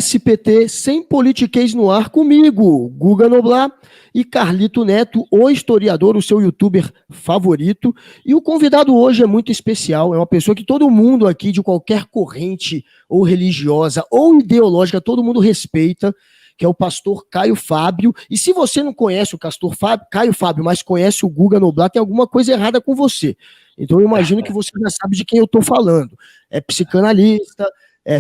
SPT Sem Politiquês no Ar comigo, Guga Noblar e Carlito Neto, o historiador, o seu youtuber favorito. E o convidado hoje é muito especial, é uma pessoa que todo mundo aqui, de qualquer corrente ou religiosa ou ideológica, todo mundo respeita, que é o pastor Caio Fábio. E se você não conhece o pastor Caio Fábio, mas conhece o Guga Noblar, tem alguma coisa errada com você. Então eu imagino que você já sabe de quem eu estou falando. É psicanalista,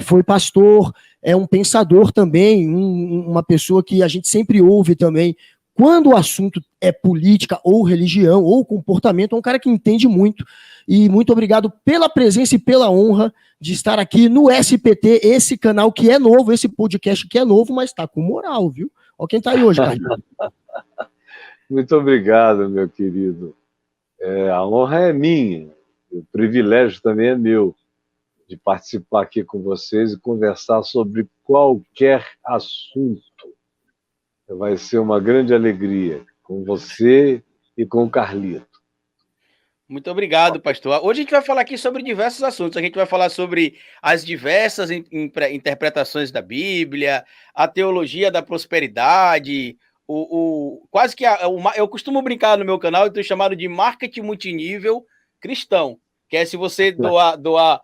foi pastor, é um pensador também, uma pessoa que a gente sempre ouve também. Quando o assunto é política ou religião ou comportamento, é um cara que entende muito. E muito obrigado pela presença e pela honra de estar aqui no SPT, esse canal que é novo, esse podcast que é novo, mas está com moral, viu? Olha quem está aí hoje, Carlinhos. Muito obrigado, meu querido. A honra é minha, o privilégio também é meu de participar aqui com vocês e conversar sobre qualquer assunto. Vai ser uma grande alegria com você e com o Carlito. Muito obrigado, pastor. Hoje a gente vai falar aqui sobre diversos assuntos. A gente vai falar sobre as diversas interpretações da Bíblia, a teologia da prosperidade, quase que eu costumo brincar no meu canal, eu tenho chamado de marketing multinível cristão, que é se você doar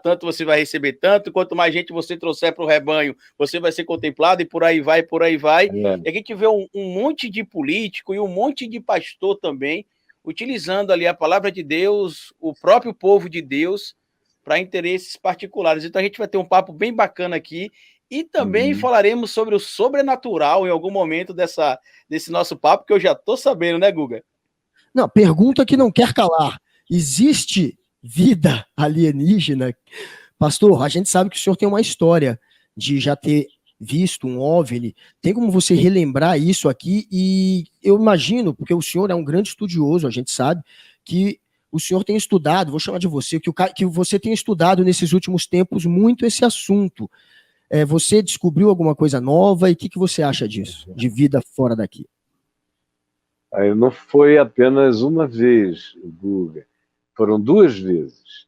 tanto, você vai receber tanto, quanto mais gente você trouxer para o rebanho, você vai ser contemplado, e por aí vai, por aí vai. E a gente vê um monte de político e um monte de pastor também, utilizando ali a palavra de Deus, o próprio povo de Deus, para interesses particulares. Então a gente vai ter um papo bem bacana aqui, e também falaremos sobre o sobrenatural em algum momento desse nosso papo, que eu já estou sabendo, né, Guga? Não, pergunta que não quer calar. Existe vida alienígena? Pastor, a gente sabe que o senhor tem uma história de já ter visto um OVNI. Tem como você relembrar isso aqui? E eu imagino, porque o senhor é um grande estudioso, a gente sabe, que o senhor tem estudado, vou chamar de você, que você tem estudado nesses últimos tempos muito esse assunto. Você descobriu alguma coisa nova e o que você acha disso, de vida fora daqui? Não foi apenas uma vez, Guga. Foram 2 vezes.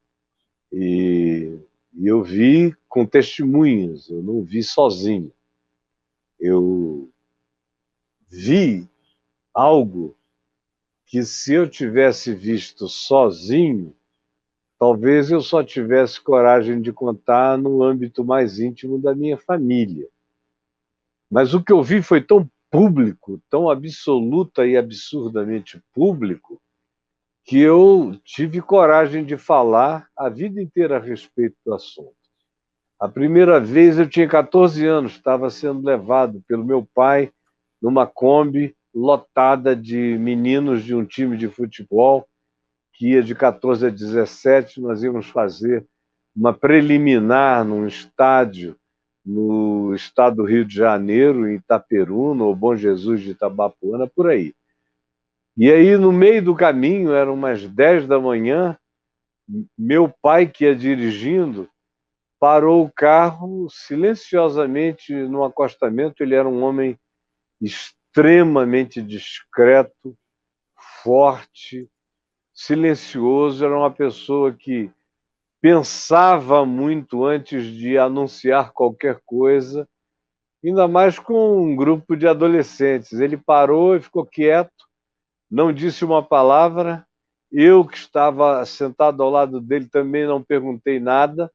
E eu vi com testemunhas, eu não vi sozinho. Eu vi algo que, se eu tivesse visto sozinho, talvez eu só tivesse coragem de contar no âmbito mais íntimo da minha família. Mas o que eu vi foi tão público, tão absoluta e absurdamente público, que eu tive coragem de falar a vida inteira a respeito do assunto. A primeira vez eu tinha 14 anos, estava sendo levado pelo meu pai numa Kombi lotada de meninos de um time de futebol, que ia de 14 a 17, nós íamos fazer uma preliminar num estádio no estado do Rio de Janeiro, em Itaperuna, ou Bom Jesus de Itabapoana, por aí. E aí, no meio do caminho, eram umas 10 da manhã, meu pai, que ia dirigindo, parou o carro silenciosamente no acostamento. Ele era um homem extremamente discreto, forte, silencioso, era uma pessoa que pensava muito antes de anunciar qualquer coisa, ainda mais com um grupo de adolescentes. Ele parou e ficou quieto, não disse uma palavra. Eu, que estava sentado ao lado dele, também não perguntei nada.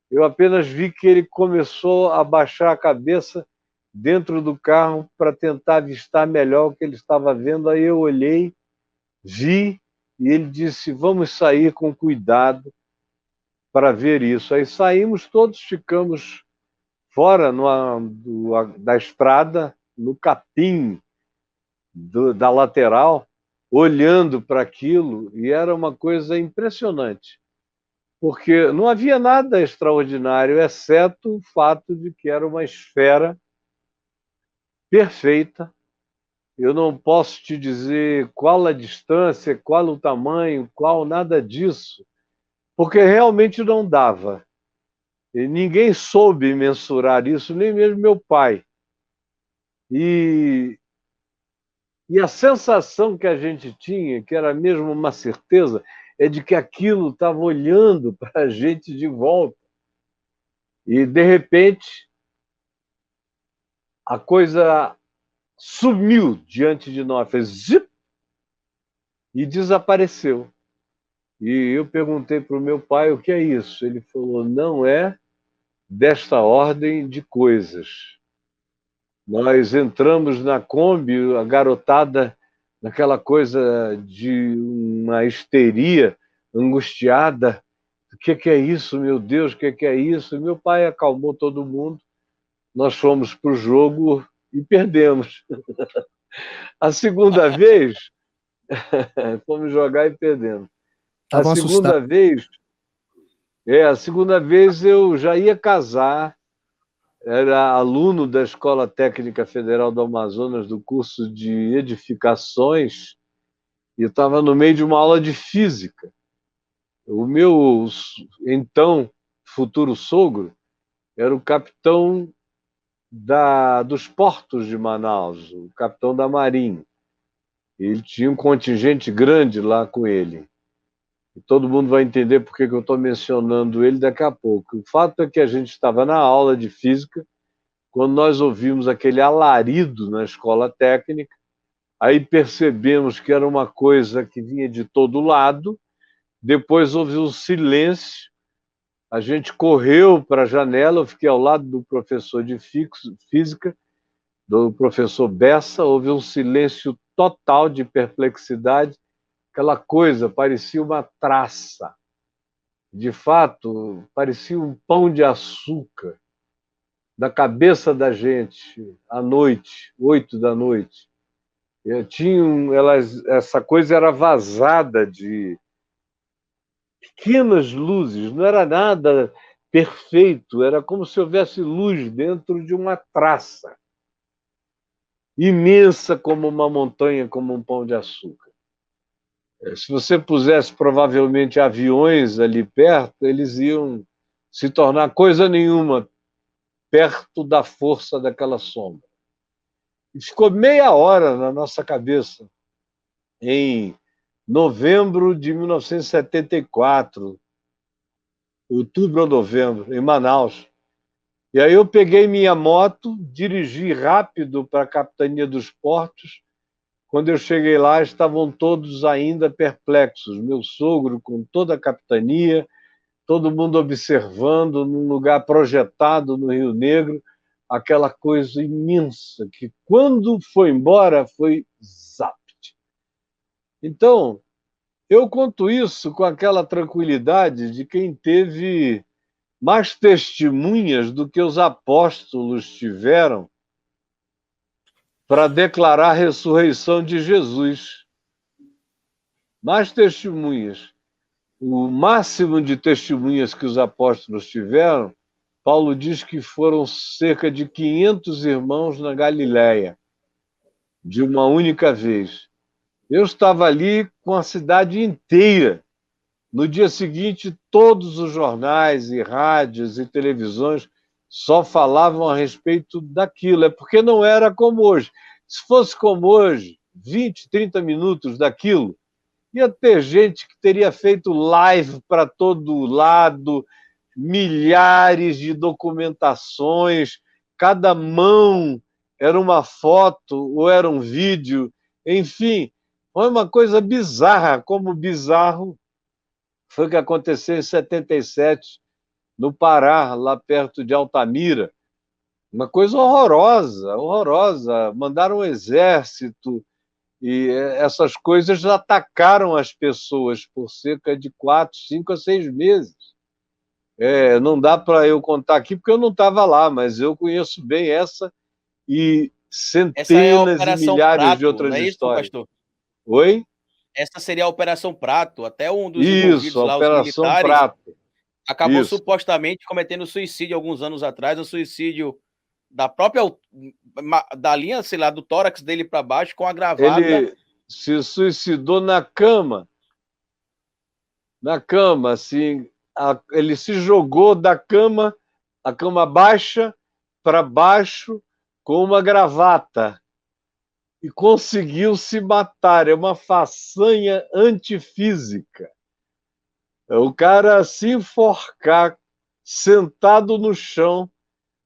Eu apenas vi que ele começou a baixar a cabeça dentro do carro para tentar avistar melhor o que ele estava vendo. Aí eu olhei, vi, e ele disse: vamos sair com cuidado para ver isso. Aí saímos todos, ficamos fora da estrada, no capim da lateral, olhando para aquilo, e era uma coisa impressionante, porque não havia nada extraordinário, exceto o fato de que era uma esfera perfeita. Eu não posso te dizer qual a distância, qual o tamanho, qual nada disso, porque realmente não dava. E ninguém soube mensurar isso, nem mesmo meu pai. E a sensação que a gente tinha, que era mesmo uma certeza, é de que aquilo estava olhando para a gente de volta. E, de repente, a coisa sumiu diante de nós, fez zip, e desapareceu. E eu perguntei para o meu pai o que é isso. Ele falou, não é desta ordem de coisas. Nós entramos na Kombi, a garotada, naquela coisa de uma histeria, angustiada. O que é isso, meu Deus, o que é isso? E meu pai acalmou todo mundo. Nós fomos para o jogo e perdemos. A segunda vez, fomos jogar e perdemos. A segunda vez eu já ia casar, era aluno da Escola Técnica Federal do Amazonas, do curso de edificações, e estava no meio de uma aula de física. O meu, então, futuro sogro era o capitão dos portos de Manaus, o capitão da Marinha. Ele tinha um contingente grande lá com ele. E todo mundo vai entender por que eu estou mencionando ele daqui a pouco. O fato é que a gente estava na aula de física, quando nós ouvimos aquele alarido na escola técnica, aí percebemos que era uma coisa que vinha de todo lado, depois houve um silêncio, a gente correu para a janela, eu fiquei ao lado do professor de física, do professor Bessa, houve um silêncio total de perplexidade, aquela coisa parecia uma traça. De fato, parecia um pão de açúcar da cabeça da gente à noite, 8 da noite. Essa coisa era vazada de pequenas luzes, não era nada perfeito, era como se houvesse luz dentro de uma traça, imensa como uma montanha, como um pão de açúcar. Se você pusesse provavelmente aviões ali perto, eles iam se tornar coisa nenhuma perto da força daquela sombra. E ficou meia hora na nossa cabeça, em novembro de 1974, outubro ou novembro, em Manaus. E aí eu peguei minha moto, dirigi rápido para a Capitania dos Portos. Quando eu cheguei lá, estavam todos ainda perplexos. Meu sogro com toda a capitania, todo mundo observando, num lugar projetado no Rio Negro, aquela coisa imensa que, quando foi embora, foi zapt. Então, eu conto isso com aquela tranquilidade de quem teve mais testemunhas do que os apóstolos tiveram para declarar a ressurreição de Jesus. Mais testemunhas. O máximo de testemunhas que os apóstolos tiveram, Paulo diz que foram cerca de 500 irmãos na Galileia, de uma única vez. Eu estava ali com a cidade inteira. No dia seguinte, todos os jornais e rádios e televisões só falavam a respeito daquilo. É porque não era como hoje. Se fosse como hoje, 20, 30 minutos daquilo, ia ter gente que teria feito live para todo lado, milhares de documentações, cada mão era uma foto ou era um vídeo, enfim, foi uma coisa bizarra, como bizarro foi o que aconteceu em 77, no Pará, lá perto de Altamira. Uma coisa horrorosa, horrorosa. Mandaram um exército e essas coisas atacaram as pessoas por cerca de 4, 5 a 6 meses. Não dá para eu contar aqui porque eu não estava lá, mas eu conheço bem essa e centenas e milhares de outras histórias. Pastor? Oi? Essa seria a Operação Prato. Até um dos envolvidos lá, os militares, Prato. Acabou supostamente cometendo suicídio alguns anos atrás, um suicídio da própria, da linha, sei lá, do tórax dele para baixo, com a gravata. Ele se suicidou na cama. Na cama, assim, ele se jogou da cama, a cama baixa, para baixo, com uma gravata. E conseguiu se matar. É uma façanha antifísica. O cara se enforcar, sentado no chão,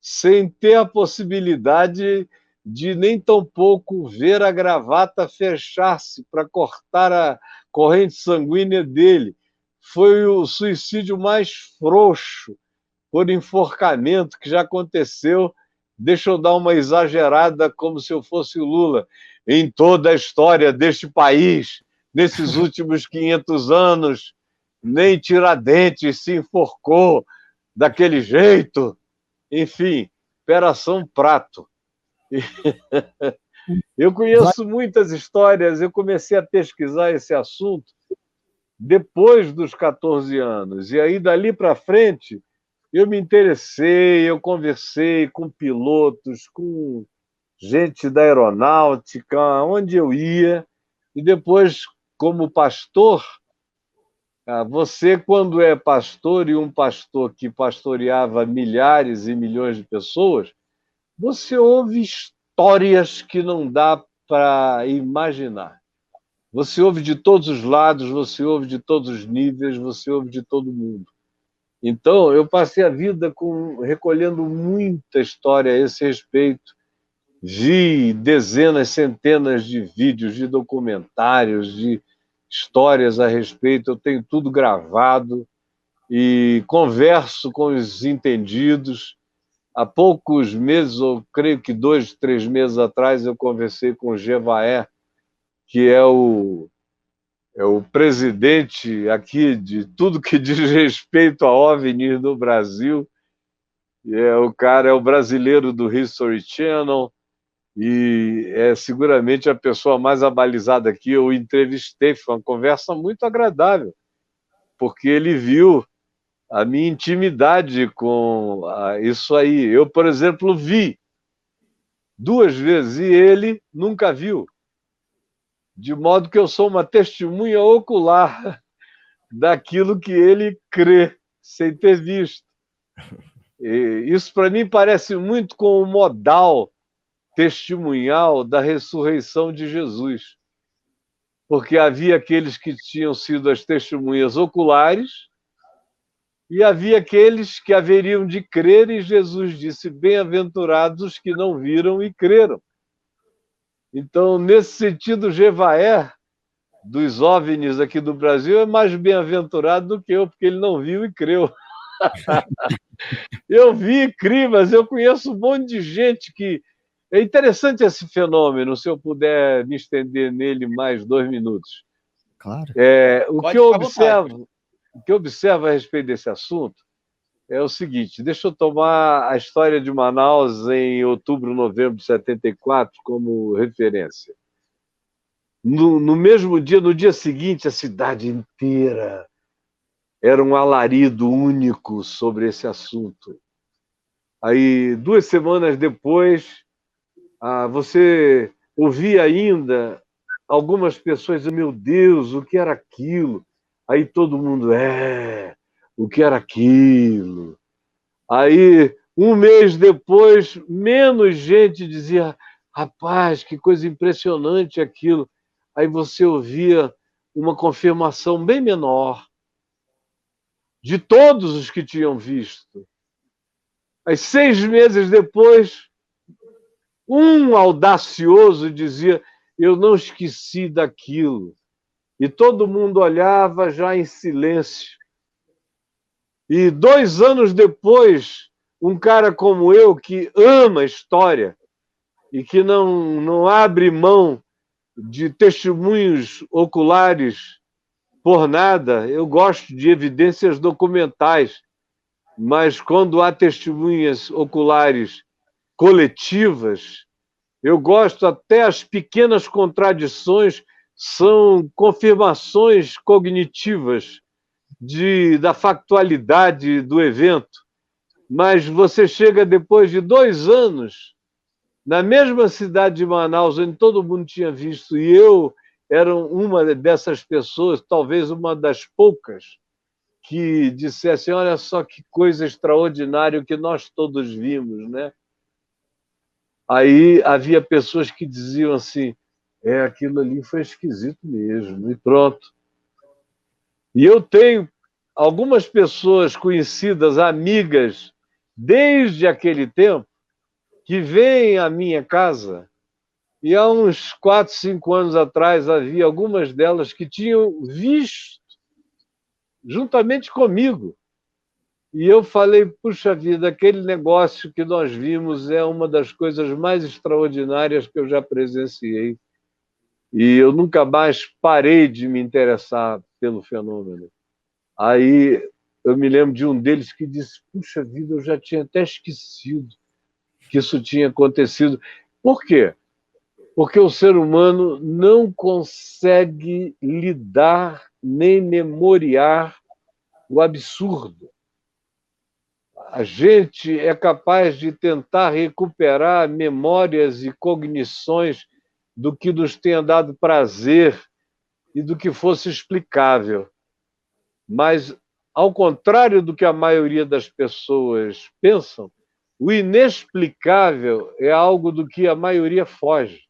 sem ter a possibilidade de nem tampouco ver a gravata fechar-se para cortar a corrente sanguínea dele. Foi o suicídio mais frouxo por enforcamento que já aconteceu. Deixa eu dar uma exagerada, como se eu fosse o Lula, em toda a história deste país, nesses últimos 500 anos, nem Tiradentes se enforcou daquele jeito. Enfim, Operação Prato. Eu conheço muitas histórias, eu comecei a pesquisar esse assunto depois dos 14 anos, e aí dali para frente eu me interessei, eu conversei com pilotos, com gente da aeronáutica, onde eu ia, e depois, como pastor, você, quando é pastor, e um pastor que pastoreava milhares e milhões de pessoas, você ouve histórias que não dá para imaginar. Você ouve de todos os lados, você ouve de todos os níveis, você ouve de todo mundo. Então, eu passei a vida recolhendo muita história a esse respeito. Vi dezenas, centenas de vídeos, de documentários, de histórias a respeito. Eu tenho tudo gravado e converso com os entendidos. Há poucos meses, eu creio que 2, 3 meses atrás, eu conversei com o Jevaé, que é o presidente aqui de tudo que diz respeito a OVNIs no Brasil. E o cara é o brasileiro do History Channel e é seguramente a pessoa mais abalizada aqui. Eu entrevistei, foi uma conversa muito agradável, porque ele viu a minha intimidade com isso aí. Eu, por exemplo, vi 2 vezes e ele nunca viu. De modo que eu sou uma testemunha ocular daquilo que ele crê, sem ter visto. E isso, para mim, parece muito com o modal testemunhal da ressurreição de Jesus. Porque havia aqueles que tinham sido as testemunhas oculares e havia aqueles que haveriam de crer, e Jesus disse: bem-aventurados os que não viram e creram. Então, nesse sentido, Jevaé, dos OVNIs aqui do Brasil, é mais bem-aventurado do que eu, porque ele não viu e creu. Eu vi e criei, mas eu conheço um monte de gente que... É interessante esse fenômeno, se eu puder me estender nele mais 2 minutos. Claro. O que eu observo a respeito desse assunto é o seguinte: deixa eu tomar a história de Manaus em outubro, novembro de 74 como referência. No mesmo dia, no dia seguinte, a cidade inteira era um alarido único sobre esse assunto. Aí, 2 semanas depois, você ouvia ainda algumas pessoas dizendo: meu Deus, o que era aquilo? Aí todo mundo: o que era aquilo? Aí, 1 mês depois, menos gente dizia: rapaz, que coisa impressionante aquilo. Aí você ouvia uma confirmação bem menor de todos os que tinham visto. Aí, 6 meses depois, um audacioso dizia: eu não esqueci daquilo. E todo mundo olhava já em silêncio. E 2 anos depois, um cara como eu, que ama a história e que não abre mão de testemunhos oculares por nada, eu gosto de evidências documentais, mas quando há testemunhas oculares coletivas, eu gosto até as pequenas contradições, são confirmações cognitivas da factualidade do evento. Mas você chega depois de 2 anos, na mesma cidade de Manaus, onde todo mundo tinha visto, e eu era uma dessas pessoas, talvez uma das poucas, que dissessem: olha só que coisa extraordinária que nós todos vimos, né? Aí havia pessoas que diziam assim: aquilo ali foi esquisito mesmo, e pronto. E eu tenho algumas pessoas conhecidas, amigas desde aquele tempo, que vêm à minha casa, e há uns 4, 5 anos atrás havia algumas delas que tinham visto juntamente comigo. E eu falei, puxa vida, aquele negócio que nós vimos é uma das coisas mais extraordinárias que eu já presenciei. E eu nunca mais parei de me interessar pelo fenômeno. Aí eu me lembro de um deles que disse, puxa vida, eu já tinha até esquecido que isso tinha acontecido. Por quê? Porque o ser humano não consegue lidar nem memoriar o absurdo. A gente é capaz de tentar recuperar memórias e cognições do que nos tenha dado prazer e do que fosse explicável. Mas, ao contrário do que a maioria das pessoas pensam, o inexplicável é algo do que a maioria foge.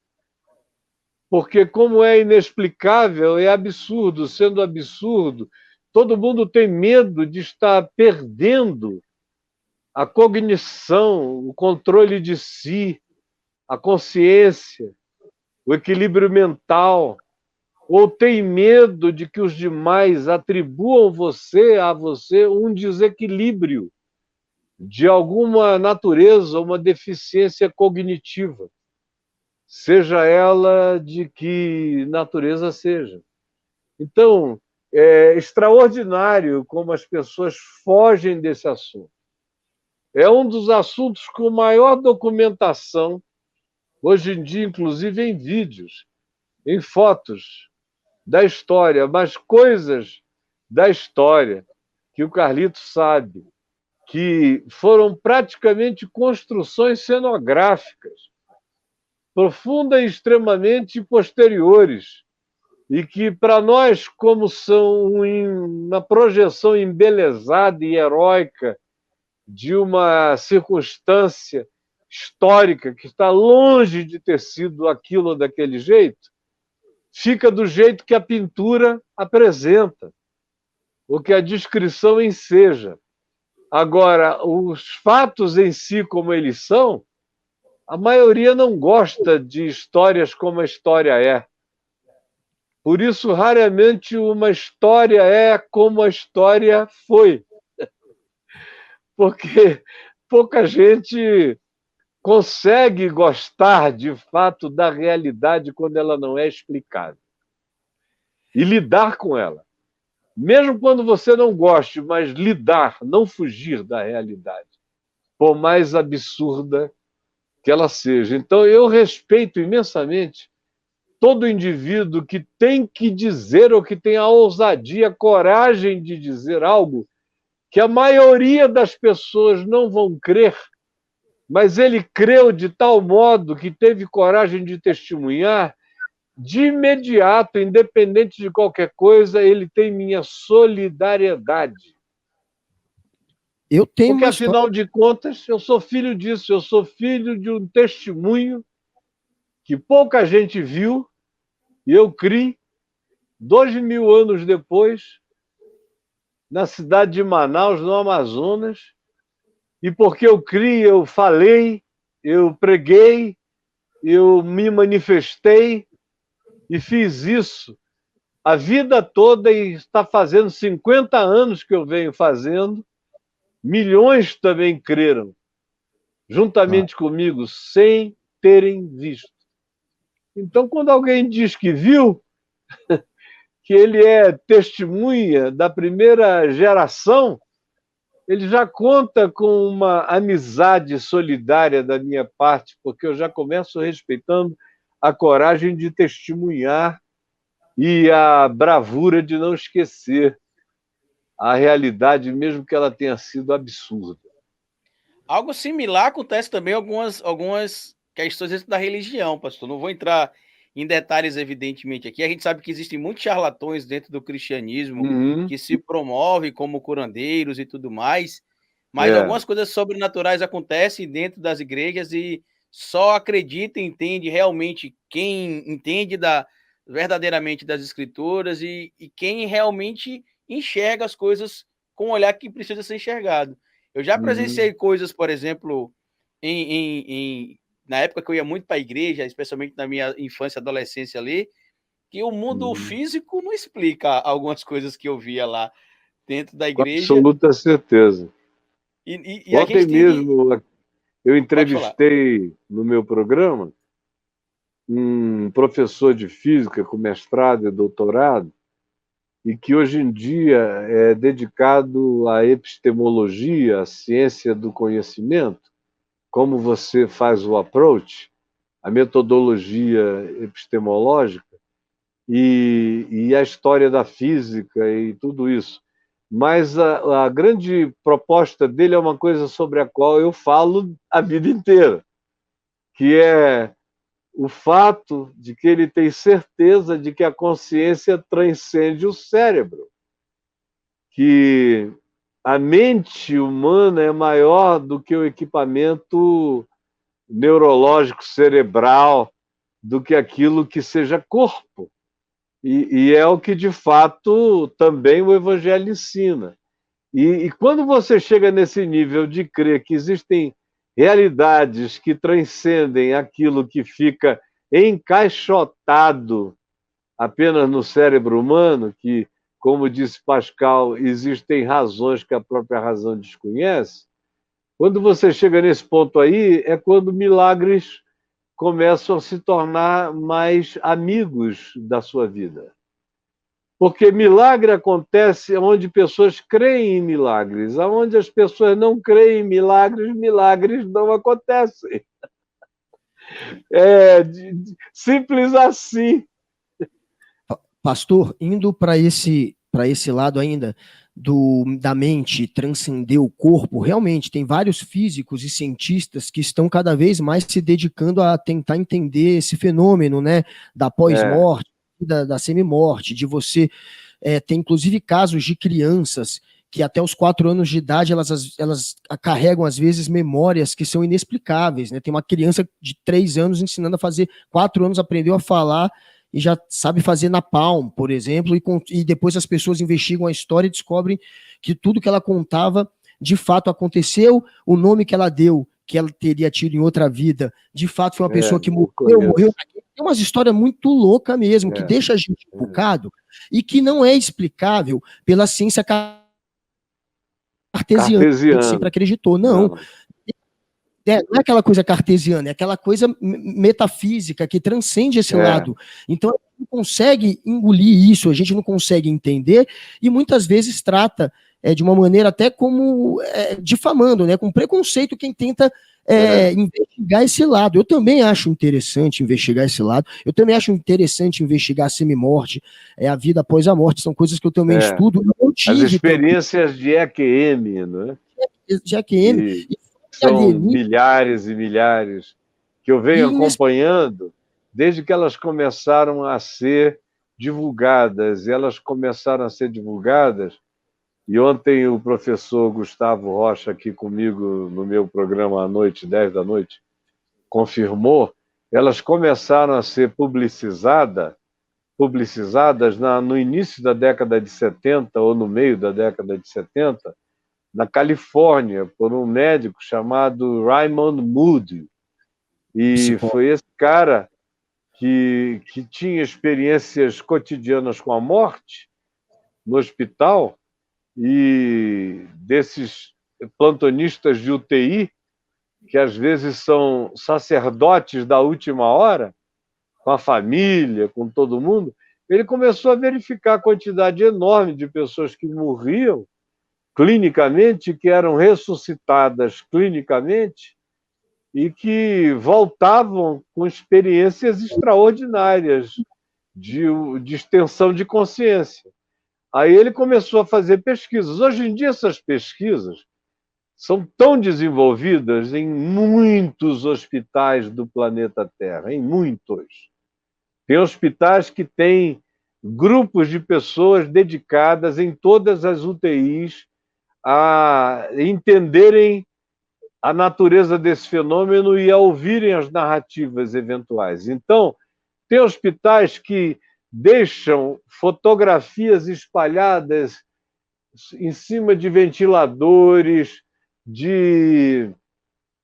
Porque, como é inexplicável, é absurdo. Sendo absurdo, todo mundo tem medo de estar perdendo a cognição, o controle de si, a consciência, o equilíbrio mental, ou tem medo de que os demais atribuam a você um desequilíbrio de alguma natureza, uma deficiência cognitiva, seja ela de que natureza seja. Então, é extraordinário como as pessoas fogem desse assunto. É um dos assuntos com maior documentação, hoje em dia, inclusive em vídeos, em fotos da história, mas coisas da história que o Carlito sabe, que foram praticamente construções cenográficas, profundas e extremamente posteriores, e que, para nós, como são uma projeção embelezada e heróica de uma circunstância histórica que está longe de ter sido aquilo ou daquele jeito, fica do jeito que a pintura apresenta, o que a descrição enseja. Agora, os fatos em si, como eles são, a maioria não gosta de histórias como a história é. Por isso, raramente uma história é como a história foi. Porque pouca gente consegue gostar, de fato, da realidade quando ela não é explicada. E lidar com ela. Mesmo quando você não goste, mas lidar, não fugir da realidade, por mais absurda que ela seja. Então, eu respeito imensamente todo indivíduo que tem que dizer ou que tem a ousadia, a coragem de dizer algo que a maioria das pessoas não vão crer, mas ele creu de tal modo que teve coragem de testemunhar, de imediato, independente de qualquer coisa, ele tem minha solidariedade. Eu tenho Porque, uma história... afinal de contas, eu sou filho disso, eu sou filho de um testemunho que pouca gente viu, e eu criei 2000 anos depois, na cidade de Manaus, no Amazonas, e porque eu criei, eu falei, eu preguei, eu me manifestei e fiz isso a vida toda, e está fazendo 50 anos que eu venho fazendo. Milhões também creram, juntamente comigo, sem terem visto. Então, quando alguém diz que viu, que ele é testemunha da primeira geração, ele já conta com uma amizade solidária da minha parte, porque eu já começo respeitando a coragem de testemunhar e a bravura de não esquecer a realidade, mesmo que ela tenha sido absurda. Algo similar acontece também algumas questões dentro da religião, pastor. Não vou entrar em detalhes, evidentemente, aqui. A gente sabe que existem muitos charlatões dentro do cristianismo que se promovem como curandeiros e tudo mais, mas algumas coisas sobrenaturais acontecem dentro das igrejas e só acredita e entende realmente quem entende verdadeiramente das escrituras e quem realmente enxerga as coisas com o olhar que precisa ser enxergado. Eu já presenciei coisas, por exemplo, na época que eu ia muito para a igreja, especialmente na minha infância e adolescência ali, que o mundo físico não explica algumas coisas que eu via lá dentro da Com igreja. absoluta certeza. E a Ontem gente mesmo eu Pode falar. entrevistei no meu programa um professor de física com mestrado e doutorado, e que hoje em dia é dedicado à epistemologia, à ciência do conhecimento, como você faz o approach, a metodologia epistemológica e a história da física e tudo isso. Mas a grande proposta dele é uma coisa sobre a qual eu falo a vida inteira, que é o fato de que ele tem certeza de que a consciência transcende o cérebro, que a mente humana é maior do que o equipamento neurológico cerebral, do que aquilo que seja corpo. E é o que, de fato, também o Evangelho ensina. E quando você chega nesse nível de crer que existem realidades que transcendem aquilo que fica encaixotado apenas no cérebro humano, que, como disse Pascal, existem razões que a própria razão desconhece, quando você chega nesse ponto aí, é quando milagres começam a se tornar mais amigos da sua vida. Porque milagre acontece onde pessoas creem em milagres. Onde as pessoas não creem em milagres, milagres não acontecem. É simples assim. Pastor, indo para esse lado ainda da mente transcender o corpo, realmente tem vários físicos e cientistas que estão cada vez mais se dedicando a tentar entender esse fenômeno, né, da pós-morte, da semi-morte, de você ter inclusive casos de crianças que até os 4 anos de idade elas carregam às vezes memórias que são inexplicáveis, né? Tem uma criança de 3 anos ensinando a fazer, 4 anos aprendeu a falar e já sabe fazer napalm, por exemplo, e depois as pessoas investigam a história e descobrem que tudo que ela contava de fato aconteceu, o nome que ela deu, que ela teria tido em outra vida, de fato foi uma pessoa que morreu. Tem umas histórias muito loucas mesmo, que deixa a gente empolgado e que não é explicável pela ciência cartesiana, que a gente sempre acreditou. Não é aquela coisa cartesiana, é aquela coisa metafísica que transcende esse lado. Então, a gente não consegue engolir isso, a gente não consegue entender, e muitas vezes trata de uma maneira até como difamando, né, com preconceito quem tenta investigar esse lado. Eu também acho interessante investigar esse lado, eu também acho interessante investigar a semi-morte, a vida após a morte, são coisas que eu também estudo. As experiências de EQM, né? De EQM. São milhares e milhares, que eu venho acompanhando desde que elas começaram a ser divulgadas. E elas começaram a ser divulgadas, e ontem o professor Gustavo Rocha, aqui comigo no meu programa à noite, 10 da noite, confirmou, elas começaram a ser publicizadas no início da década de 70, ou no meio da década de 70, na Califórnia, por um médico chamado Raymond Moody. E foi esse cara que tinha experiências cotidianas com a morte no hospital, e desses plantonistas de UTI, que às vezes são sacerdotes da última hora, com a família, com todo mundo, ele começou a verificar a quantidade enorme de pessoas que morriam clinicamente, que eram ressuscitadas clinicamente e que voltavam com experiências extraordinárias de extensão de consciência. Aí ele começou a fazer pesquisas. Hoje em dia, essas pesquisas são tão desenvolvidas em muitos hospitais do planeta Terra, em muitos. Tem hospitais que têm grupos de pessoas dedicadas em todas as UTIs a entenderem a natureza desse fenômeno e a ouvirem as narrativas eventuais. Então, tem hospitais que deixam fotografias espalhadas em cima de ventiladores, de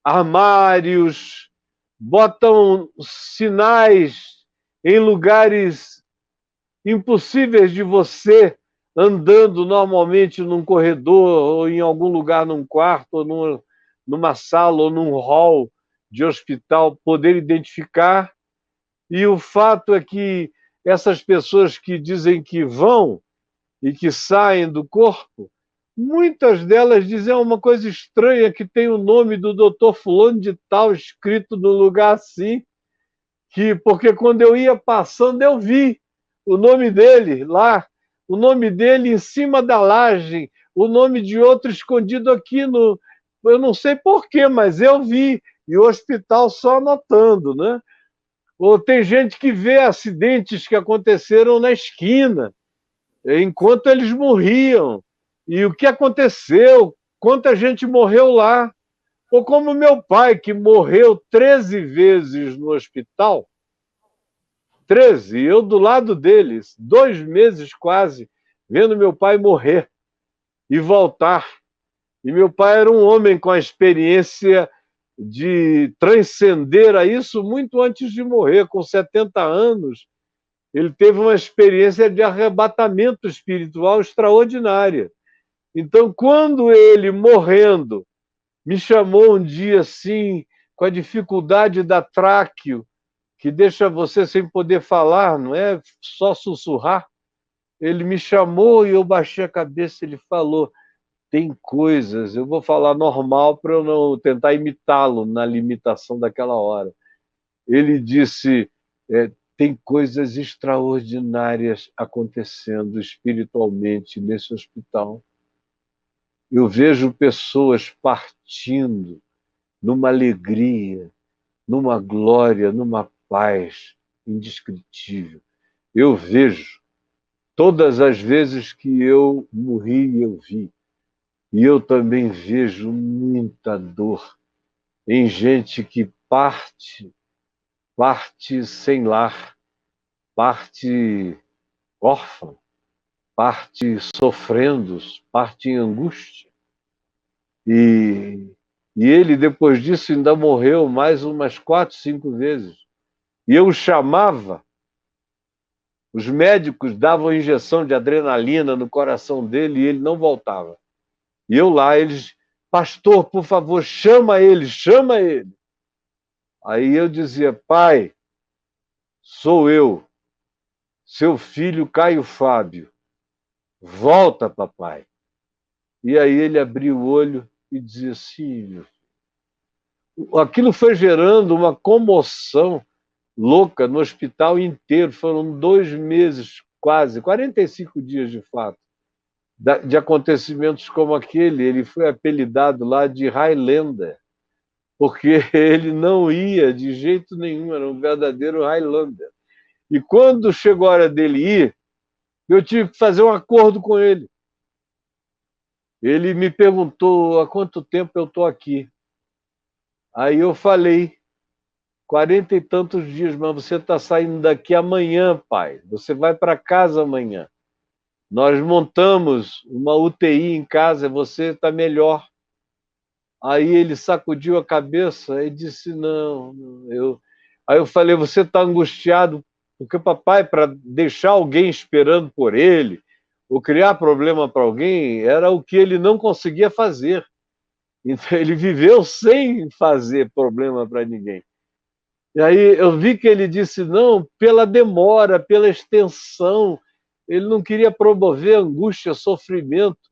armários, botam sinais em lugares impossíveis de você, andando normalmente num corredor, ou em algum lugar, num quarto, ou numa sala, ou num hall de hospital, poder identificar. E o fato é que essas pessoas que dizem que vão e que saem do corpo, muitas delas dizem uma coisa estranha, que tem o nome do doutor fulano de tal escrito no lugar assim, porque quando eu ia passando eu vi o nome dele lá, o nome dele em cima da laje, o nome de outro escondido aqui no... Eu não sei porquê, mas eu vi, e o hospital só anotando, né? Ou tem gente que vê acidentes que aconteceram na esquina, enquanto eles morriam. E o que aconteceu? Quanta gente morreu lá? Ou como meu pai, que morreu 13 vezes no hospital, 13, eu do lado deles, 2 meses quase, vendo meu pai morrer e voltar. E meu pai era um homem com a experiência de transcender a isso muito antes de morrer, com 70 anos. Ele teve uma experiência de arrebatamento espiritual extraordinária. Então, quando ele, morrendo, me chamou um dia assim, com a dificuldade da tráqueo, que deixa você sem poder falar, não é só sussurrar. Ele me chamou e eu baixei a cabeça, ele falou, tem coisas, eu vou falar normal para eu não tentar imitá-lo na limitação daquela hora. Ele disse, tem coisas extraordinárias acontecendo espiritualmente nesse hospital. Eu vejo pessoas partindo numa alegria, numa glória, numa paz indescritível. Eu vejo, todas as vezes que eu morri, eu vi. E eu também vejo muita dor em gente que parte sem lar, parte órfã, parte sofrendo, parte em angústia. E ele, depois disso, ainda morreu mais umas 4, 5 vezes. E eu o chamava, os médicos davam injeção de adrenalina no coração dele e ele não voltava. E eu lá, eles, pastor, por favor, chama ele, chama ele. Aí eu dizia, pai, sou eu, seu filho Caio Fábio, volta, papai. E aí ele abria o olho e dizia, sim, aquilo foi gerando uma comoção louca no hospital inteiro. Foram 2 meses, quase, 45 dias de fato, de acontecimentos como aquele. Ele foi apelidado lá de Highlander, porque ele não ia de jeito nenhum, era um verdadeiro Highlander. E quando chegou a hora dele ir, eu tive que fazer um acordo com ele. Ele me perguntou há quanto tempo eu estou aqui. Aí eu falei, 40 e tantos dias, mas você está saindo daqui amanhã, pai. Você vai para casa amanhã. Nós montamos uma UTI em casa, você está melhor. Aí ele sacudiu a cabeça e disse, não, eu... Aí eu falei, você está angustiado porque papai, para deixar alguém esperando por ele, ou criar problema para alguém, era o que ele não conseguia fazer. Então ele viveu sem fazer problema para ninguém. E aí eu vi que ele disse, não, pela demora, pela extensão, ele não queria promover angústia, sofrimento.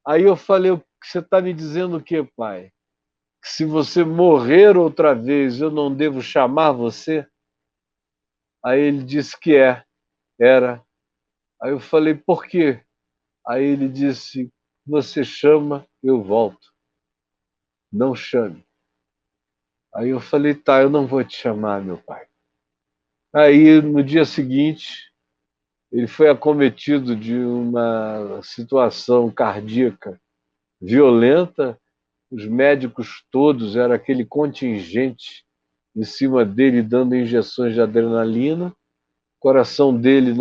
Aí eu falei, você está me dizendo o quê, pai? Que se você morrer outra vez, eu não devo chamar você? Aí ele disse que era. Aí eu falei, por quê? Aí ele disse, você chama, eu volto. Não chame. Aí eu falei, tá, eu não vou te chamar, meu pai. Aí no dia seguinte, ele foi acometido de uma situação cardíaca violenta. Os médicos todos, era aquele contingente em cima dele, dando injeções de adrenalina. O coração dele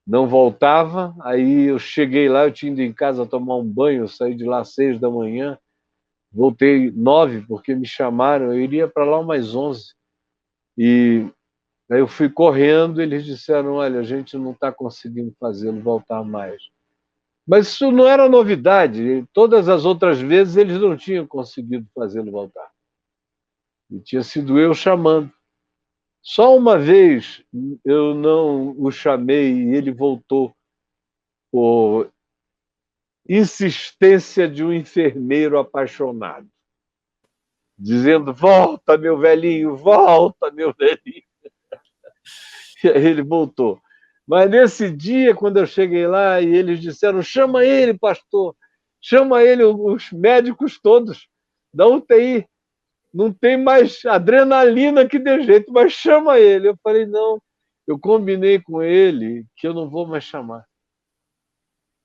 não voltava. Aí eu cheguei lá, eu tinha ido em casa tomar um banho, eu saí de lá às 6 da manhã, voltei 9 porque me chamaram, eu iria para lá umas 11. E aí eu fui correndo, eles disseram, olha, a gente não está conseguindo fazê-lo voltar mais. Mas isso não era novidade, todas as outras vezes eles não tinham conseguido fazê-lo voltar. E tinha sido eu chamando. Só uma vez eu não o chamei e ele voltou por insistência de um enfermeiro apaixonado, dizendo, volta, meu velhinho, volta, meu velhinho. E aí ele voltou. Mas nesse dia, quando eu cheguei lá e eles disseram, chama ele, pastor, chama ele, os médicos todos da UTI, não tem mais adrenalina que dê jeito, mas chama ele. Eu falei, não, eu combinei com ele que eu não vou mais chamar.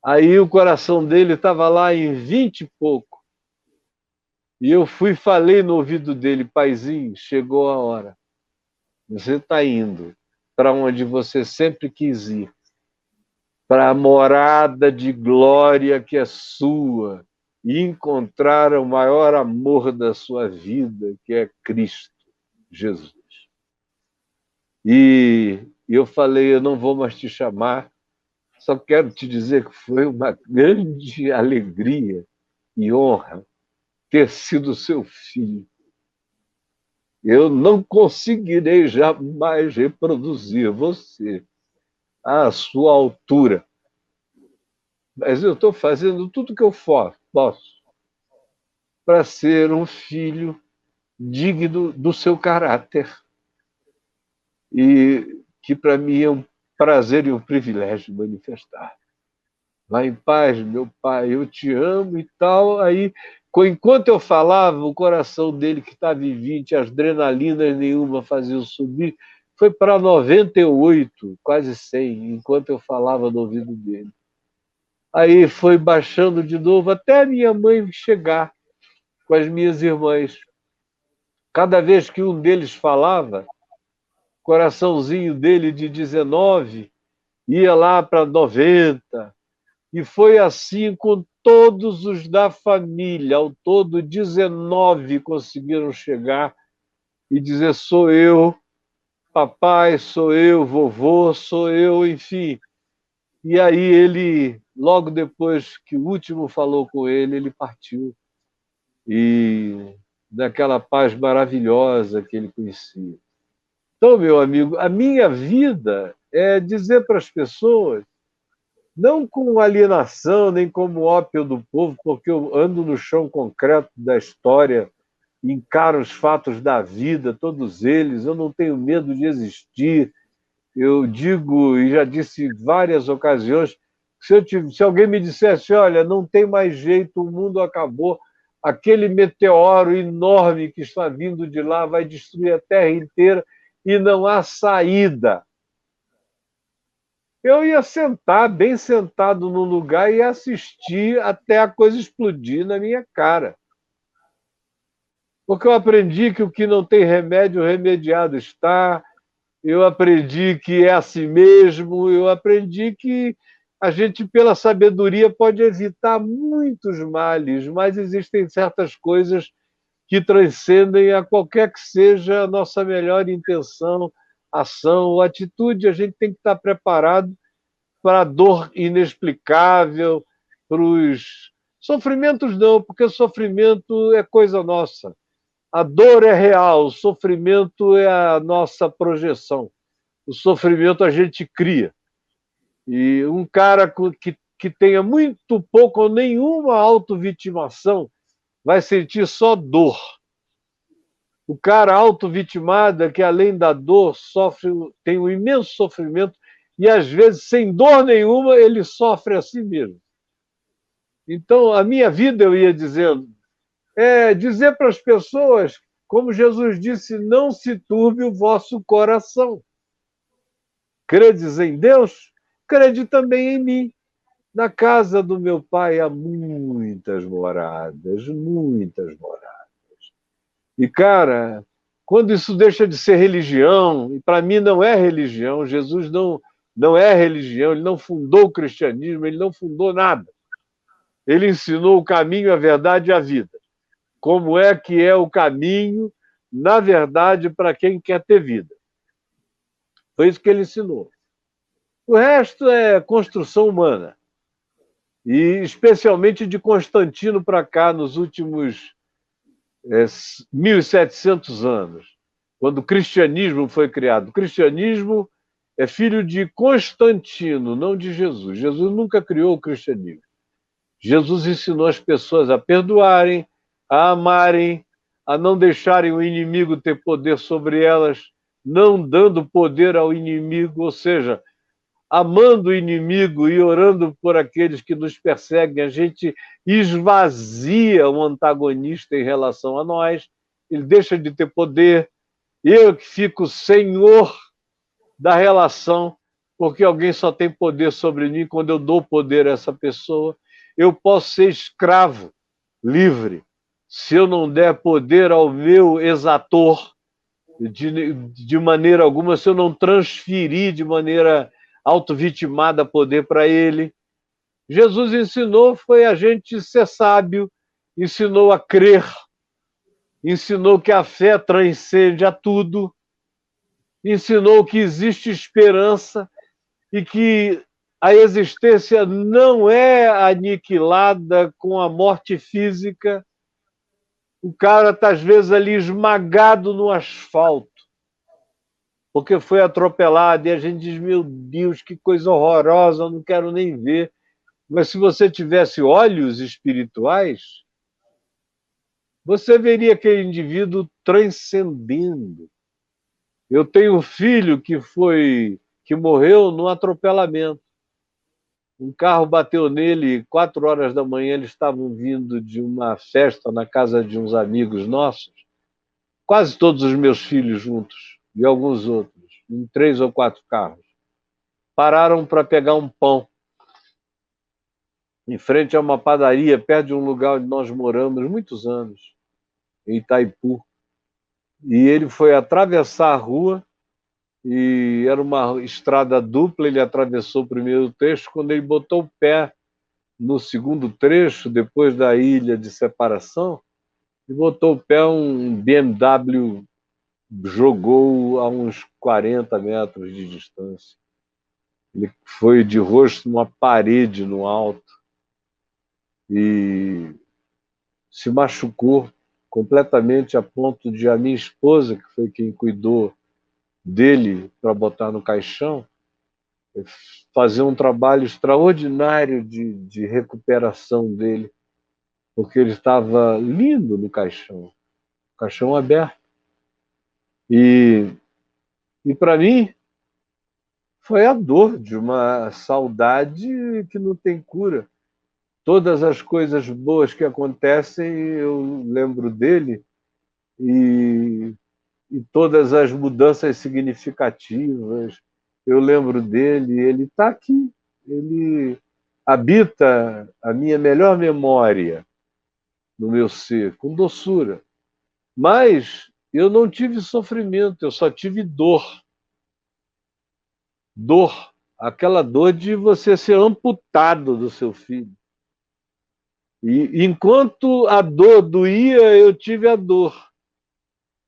Aí o coração dele estava lá em 20 e pouco. E eu fui e falei no ouvido dele, paizinho, chegou a hora. Você está indo para onde você sempre quis ir, para a morada de glória que é sua, e encontrar o maior amor da sua vida, que é Cristo Jesus. E eu falei, eu não vou mais te chamar, só quero te dizer que foi uma grande alegria e honra ter sido seu filho. Eu não conseguirei jamais reproduzir você à sua altura, mas eu estou fazendo tudo o que eu posso para ser um filho digno do seu caráter, e que para mim é um prazer e um privilégio manifestar. Vá em paz, meu pai, eu te amo e tal. Aí, enquanto eu falava, o coração dele, que estava em 20, as adrenalinas nenhuma faziam subir, foi para 98, quase 100, enquanto eu falava no ouvido dele. Aí foi baixando de novo até a minha mãe chegar com as minhas irmãs. Cada vez que um deles falava, o coraçãozinho dele de 19 ia lá para 90. E foi assim com todos os da família. Ao todo, 19 conseguiram chegar e dizer, sou eu, papai, sou eu, vovô, sou eu, enfim. E aí ele, logo depois que o último falou com ele partiu. E daquela paz maravilhosa que ele conhecia. Então, meu amigo, a minha vida é dizer para as pessoas, não com alienação, nem como ópio do povo, porque eu ando no chão concreto da história, encaro os fatos da vida, todos eles, eu não tenho medo de existir. Eu digo, e já disse em várias ocasiões, se alguém me dissesse, olha, não tem mais jeito, o mundo acabou, aquele meteoro enorme que está vindo de lá vai destruir a Terra inteira e não há saída. Eu ia sentar, bem sentado no lugar, e assistir até a coisa explodir na minha cara. Porque eu aprendi que o que não tem remédio, remediado está. Eu aprendi que é assim mesmo. Eu aprendi que a gente, pela sabedoria, pode evitar muitos males, mas existem certas coisas que transcendem a qualquer que seja a nossa melhor intenção, ação ou atitude. A gente tem que estar preparado para a dor inexplicável, para os sofrimentos não, porque o sofrimento é coisa nossa. A dor é real, o sofrimento é a nossa projeção. O sofrimento a gente cria. E um cara que tenha muito pouco ou nenhuma autovitimação vai sentir só dor. O cara autovitimado é que, além da dor, tem um imenso sofrimento e, às vezes, sem dor nenhuma, ele sofre a si mesmo. Então, a minha vida, eu ia dizendo, é dizer para as pessoas, como Jesus disse, não se turbe o vosso coração. Credes em Deus? Crede também em mim. Na casa do meu pai há muitas moradas, muitas moradas. E, cara, quando isso deixa de ser religião, e para mim não é religião, Jesus não é religião, ele não fundou o cristianismo, ele não fundou nada. Ele ensinou o caminho, a verdade e a vida. Como é que é o caminho, na verdade, para quem quer ter vida. Foi isso que ele ensinou. O resto é construção humana. E especialmente de Constantino para cá, nos últimos 1.700 anos, quando o cristianismo foi criado. O cristianismo é filho de Constantino, não de Jesus. Jesus nunca criou o cristianismo. Jesus ensinou as pessoas a perdoarem, a amarem, a não deixarem o inimigo ter poder sobre elas, não dando poder ao inimigo, ou seja, amando o inimigo e orando por aqueles que nos perseguem, a gente esvazia o antagonista em relação a nós, ele deixa de ter poder, eu que fico senhor da relação, porque alguém só tem poder sobre mim quando eu dou poder a essa pessoa. Eu posso ser escravo, livre, se eu não der poder ao meu exator, de maneira alguma, se eu não transferir de maneira autovitimada poder para ele. Jesus ensinou foi a gente ser sábio, ensinou a crer, ensinou que a fé transcende a tudo, ensinou que existe esperança e que a existência não é aniquilada com a morte física. O cara está, às vezes, ali esmagado no asfalto, porque foi atropelado, e a gente diz, meu Deus, que coisa horrorosa, eu não quero nem ver. Mas se você tivesse olhos espirituais, você veria aquele indivíduo transcendendo. Eu tenho um filho que morreu num atropelamento. Um carro bateu nele 4 horas da manhã, eles estavam vindo de uma festa na casa de uns amigos nossos, quase todos os meus filhos juntos, e alguns outros, em 3 ou 4 carros. Pararam para pegar um pão, em frente a uma padaria, perto de um lugar onde nós moramos muitos anos, em Itaipu. E ele foi atravessar a rua, e era uma estrada dupla, ele atravessou o primeiro trecho, quando ele botou o pé no segundo trecho, depois da ilha de separação, e botou o pé, um BMW jogou a uns 40 metros de distância. Ele foi de rosto numa parede no alto e se machucou completamente a ponto de a minha esposa, que foi quem cuidou dele para botar no caixão, fazer um trabalho extraordinário de recuperação dele, porque ele estava lindo no caixão aberto. E para mim, foi a dor de uma saudade que não tem cura. Todas as coisas boas que acontecem, eu lembro dele, e todas as mudanças significativas, eu lembro dele, ele está aqui, ele habita a minha melhor memória no meu ser, com doçura. Mas eu não tive sofrimento, eu só tive dor. Dor, aquela dor de você ser amputado do seu filho. E enquanto a dor doía, eu tive a dor,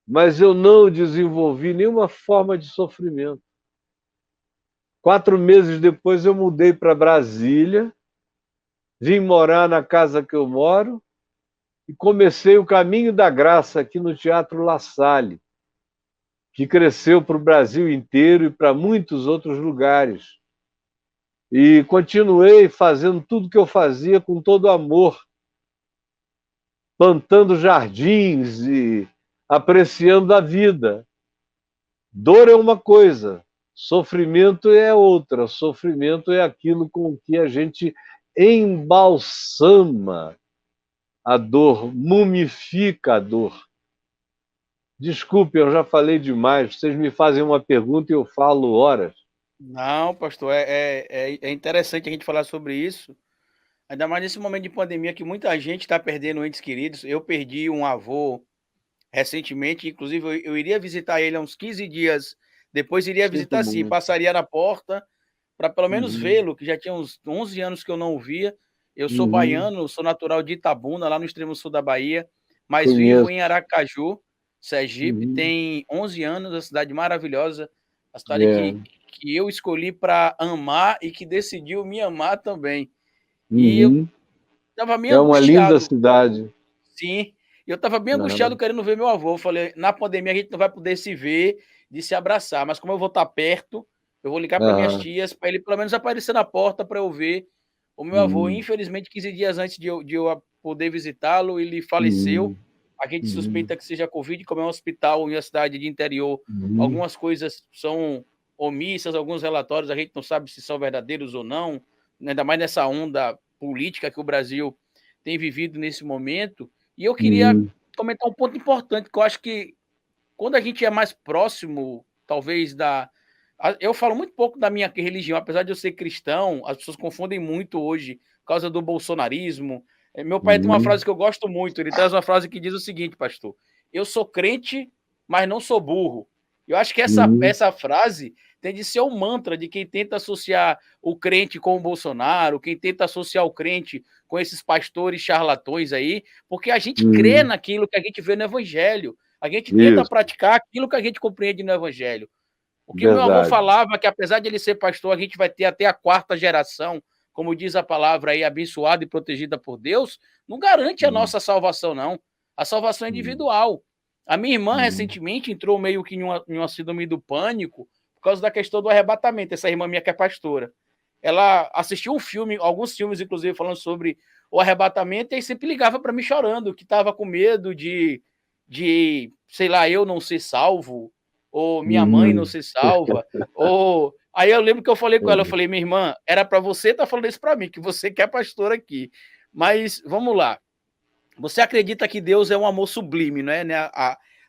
mas eu não desenvolvi nenhuma forma de sofrimento. 4 meses depois eu mudei para Brasília, vim morar na casa que eu moro e comecei o Caminho da Graça aqui no Teatro La Salle, que cresceu para o Brasil inteiro e para muitos outros lugares. E continuei fazendo tudo que eu fazia com todo amor, plantando jardins e apreciando a vida. Dor é uma coisa, sofrimento é outra. Sofrimento é aquilo com que a gente embalsama a dor, mumifica a dor. Desculpe, eu já falei demais. Vocês me fazem uma pergunta e eu falo horas. Não, pastor, é interessante a gente falar sobre isso, ainda mais nesse momento de pandemia que muita gente está perdendo entes queridos. Eu perdi um avô recentemente, inclusive eu iria visitar ele há uns 15 dias, depois iria visitar sim, passaria na porta, para pelo menos Uhum. vê-lo, que já tinha uns 11 anos que eu não o via. Eu sou baiano, sou natural de Itabuna, lá no extremo sul da Bahia, mas vivo Conheço. em Aracaju, Sergipe, Uhum. tem 11 anos, uma cidade maravilhosa, a cidade É. que eu escolhi para amar e que decidiu me amar também. E eu Uhum. estava meio É uma linda angustiado. cidade. Sim, eu estava bem angustiado Aham. querendo ver meu avô. Eu falei, na pandemia a gente não vai poder se ver, de se abraçar, mas como eu vou estar perto, eu vou ligar para minhas Aham. tias, para ele pelo menos aparecer na porta para eu ver o meu avô. Uhum. Infelizmente, 15 dias antes de eu poder visitá-lo, ele faleceu. Uhum. A gente Uhum. suspeita que seja Covid, como é um hospital em uma cidade de interior, Uhum. algumas coisas são omissas, alguns relatórios a gente não sabe se são verdadeiros ou não, ainda mais nessa onda política que o Brasil tem vivido nesse momento. E eu queria Uhum. comentar um ponto importante, que eu acho que quando a gente é mais próximo, talvez, eu falo muito pouco da minha religião, apesar de eu ser cristão, as pessoas confundem muito hoje por causa do bolsonarismo. Meu pai tem uma Uhum. frase que eu gosto muito, ele traz uma frase que diz o seguinte, pastor: eu sou crente, mas não sou burro. Eu acho que essa, Uhum. essa frase tem de ser um mantra de quem tenta associar o crente com o Bolsonaro, quem tenta associar o crente com esses pastores charlatões aí, porque a gente crê Uhum. naquilo que a gente vê no evangelho. A gente tenta Isso, praticar aquilo que a gente compreende no evangelho. O que o meu avô verdade. falava, que apesar de ele ser pastor, a gente vai ter até a quarta geração, como diz a palavra aí, abençoada e protegida por Deus, não garante a Uhum. nossa salvação, não. A salvação é Uhum. individual. A minha irmã, Uhum. recentemente, entrou meio que em uma síndrome do pânico por causa da questão do arrebatamento. Essa irmã minha que é pastora. Ela assistiu um filme, alguns filmes, inclusive, falando sobre o arrebatamento, e aí sempre ligava para mim chorando, que estava com medo sei lá, eu não ser salvo, ou minha mãe não Uhum. ser salva, ou aí eu lembro que eu falei com ela, eu É. falei: "Minha irmã, era para você estar falando isso para mim, que você que é pastora aqui. Mas vamos lá, você acredita que Deus é um amor sublime, né?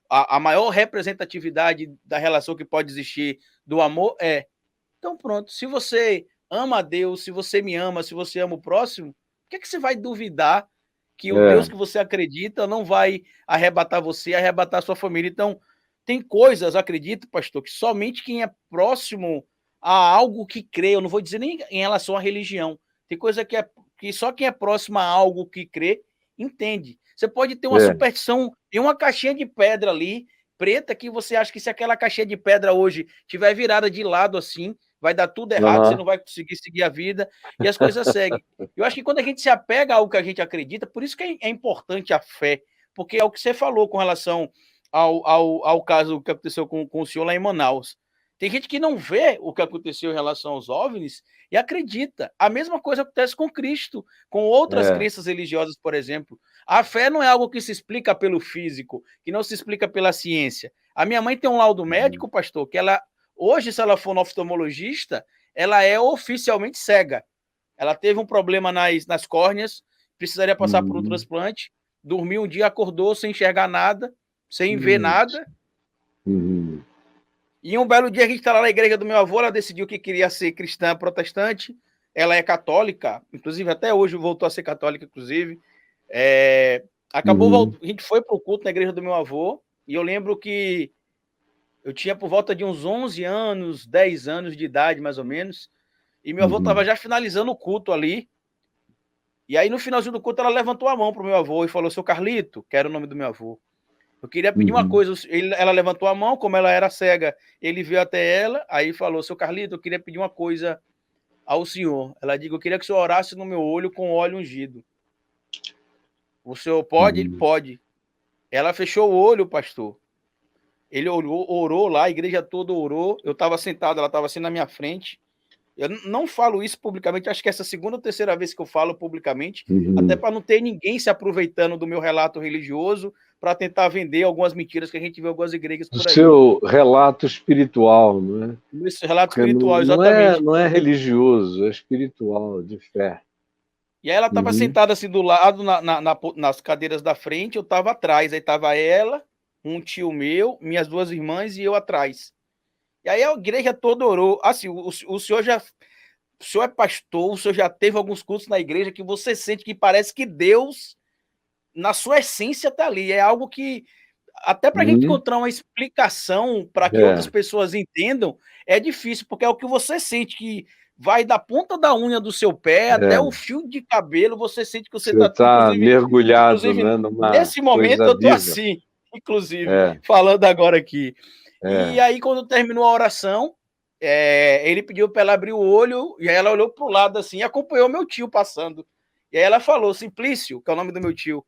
A maior representatividade da relação que pode existir do amor é. Então pronto, se você ama a Deus, se você me ama, se você ama o próximo, por que você vai duvidar que o Deus É. que você acredita não vai arrebatar você, arrebatar sua família? Então, tem coisas, acredito, pastor, que somente quem é próximo a algo que crê, eu não vou dizer nem em relação à religião, tem coisa que só quem é próximo a algo que crê entende. Você pode ter uma É. superstição em uma caixinha de pedra ali, preta, que você acha que se aquela caixinha de pedra hoje tiver virada de lado assim, vai dar tudo errado, você Aham. não vai conseguir seguir a vida e as coisas seguem. Eu acho que quando a gente se apega a algo que a gente acredita, por isso que é importante a fé, porque é o que você falou com relação ao caso que aconteceu com o senhor lá em Manaus. Tem gente que não vê o que aconteceu em relação aos OVNIs e acredita. A mesma coisa acontece com Cristo, com outras É. crenças religiosas, por exemplo. A fé não é algo que se explica pelo físico, que não se explica pela ciência. A minha mãe tem um laudo Uhum. médico, pastor, que ela, hoje, se ela for no oftalmologista, ela é oficialmente cega. Ela teve um problema nas córneas, precisaria passar por um Uhum. transplante, dormiu um dia, acordou sem enxergar nada, sem ver Uhum. nada. Uhum. E um belo dia a gente está lá na igreja do meu avô, ela decidiu que queria ser cristã protestante, ela é católica, inclusive até hoje voltou a ser católica, inclusive. Uhum. A gente foi para o culto na igreja do meu avô, e eu lembro que eu tinha por volta de uns 11 anos, 10 anos de idade, mais ou menos, e meu avô estava Uhum. já finalizando o culto ali, e aí no finalzinho do culto ela levantou a mão para o meu avô e falou: seu Carlito, que era o nome do meu avô, eu queria pedir uma Uhum. coisa. Ela levantou a mão, como ela era cega, ele veio até ela, aí falou: seu Carlito, eu queria pedir uma coisa ao senhor. Ela disse: eu queria que o senhor orasse no meu olho com óleo ungido. O senhor pode? Ele Uhum. pode. Ela fechou o olho, pastor. Ele orou lá, a igreja toda orou. Eu estava sentado, ela estava assim na minha frente. Eu não falo isso publicamente, acho que essa é a segunda ou terceira vez que eu falo publicamente, até Uhum. para não ter ninguém se aproveitando do meu relato religioso para tentar vender algumas mentiras que a gente vê em algumas igrejas O por aí. seu relato espiritual, não é? Esse relato Porque não, espiritual, não é, exatamente. não é religioso, é espiritual, de fé. E aí ela estava Uhum. sentada assim do lado, nas cadeiras da frente, eu estava atrás. Aí estava ela, um tio meu, minhas duas irmãs e eu atrás. E aí a igreja toda orou. Assim, o senhor já. O senhor é pastor, o senhor já teve alguns cultos na igreja que você sente que parece que Deus, na sua essência, está ali. É algo que, até para a gente Uhum. encontrar uma explicação para que outras É. pessoas entendam, é difícil, porque é o que você sente que vai da ponta da unha do seu pé até o fio de cabelo, você sente que você Você está mergulhado, inclusive, né, numa nesse momento coisa eu tô viva. assim, inclusive, falando agora aqui. E aí, quando terminou a oração, ele pediu para ela abrir o olho, e aí ela olhou para o lado assim, e acompanhou meu tio passando. E aí ela falou, Simplício, que é o nome do meu tio.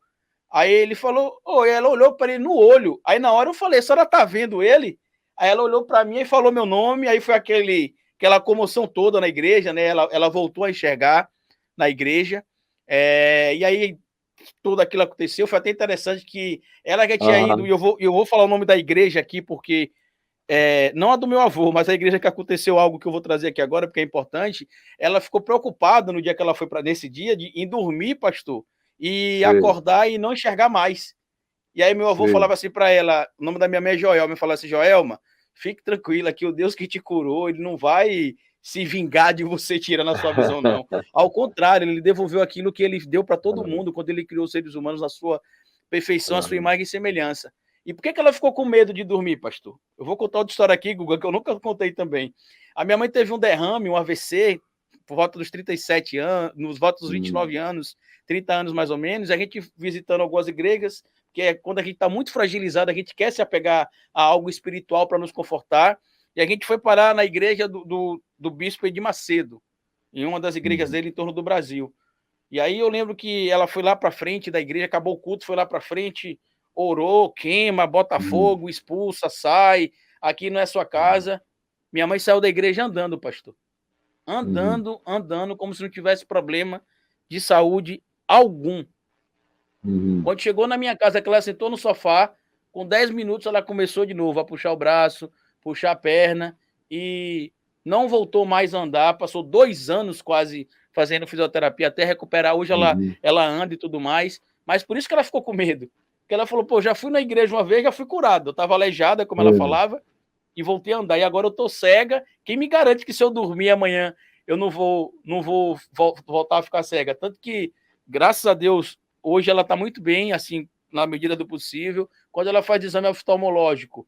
Aí ele falou, e ela olhou para ele no olho. Aí na hora eu falei, a senhora tá vendo ele? Aí ela olhou para mim e falou meu nome, aí foi aquela comoção toda na igreja, né? Ela voltou a enxergar na igreja. E aí tudo aquilo aconteceu. Foi até interessante que ela já tinha ido, e eu vou falar o nome da igreja aqui, porque não a do meu avô, mas a igreja que aconteceu algo que eu vou trazer aqui agora, porque é importante. Ela ficou preocupada no dia que ela foi para nesse dia, em dormir, pastor, e acordar e não enxergar mais. E aí meu avô falava assim para ela, o nome da minha mãe é Joelma, falava assim, Joelma, fique tranquila que o Deus que te curou, ele não vai se vingar de você tirando a sua visão, não. Ao contrário, ele devolveu aquilo que ele deu para todo mundo quando ele criou os seres humanos na sua perfeição, a sua imagem e semelhança. E por que ela ficou com medo de dormir, pastor? Eu vou contar outra história aqui, Guga, que eu nunca contei também. A minha mãe teve um derrame, um AVC, por volta dos 37 anos, nos volta dos 29 anos, 30 anos mais ou menos, e a gente visitando algumas igrejas, que é quando a gente está muito fragilizado, a gente quer se apegar a algo espiritual para nos confortar, e a gente foi parar na igreja do bispo Edir Macedo, em uma das igrejas dele em torno do Brasil. E aí eu lembro que ela foi lá para frente da igreja, acabou o culto, foi lá para frente, orou, queima, bota fogo, expulsa, sai, aqui não é sua casa. Minha mãe saiu da igreja andando, pastor. Andando, como se não tivesse problema de saúde algum. Quando chegou na minha casa, que ela sentou no sofá, com 10 minutos ela começou de novo a puxar o braço, puxar a perna, e não voltou mais a andar, passou 2 anos quase fazendo fisioterapia até recuperar. Hoje ela anda e tudo mais, mas por isso que ela ficou com medo. Porque ela falou, já fui na igreja uma vez, já fui curado. Eu estava aleijada, como ela falava, e voltei a andar. E agora eu tô cega. Quem me garante que se eu dormir amanhã eu não vou voltar a ficar cega? Tanto que, graças a Deus, hoje ela está muito bem, assim, na medida do possível. Quando ela faz exame oftalmológico,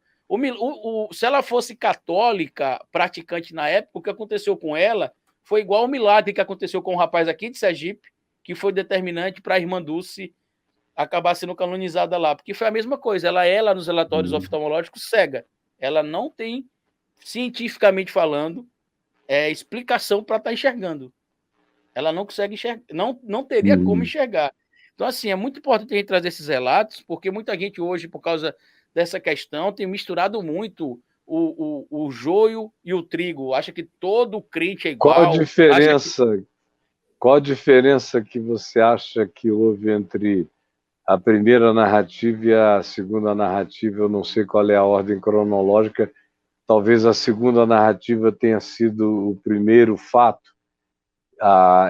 se ela fosse católica, praticante na época, o que aconteceu com ela foi igual ao milagre que aconteceu com um rapaz aqui de Sergipe, que foi determinante para a irmã Dulce acabar sendo canonizada lá, porque foi a mesma coisa. Ela nos relatórios oftalmológicos, cega. Ela não tem, cientificamente falando, explicação para estar enxergando. Ela não consegue enxergar, não teria como enxergar. Então, assim, é muito importante a gente trazer esses relatos, porque muita gente hoje, por causa dessa questão, tem misturado muito o joio e o trigo. Acha que todo crente é igual. Qual a diferença que você acha que houve entre a primeira narrativa e a segunda narrativa? Eu não sei qual é a ordem cronológica. Talvez a segunda narrativa tenha sido o primeiro fato,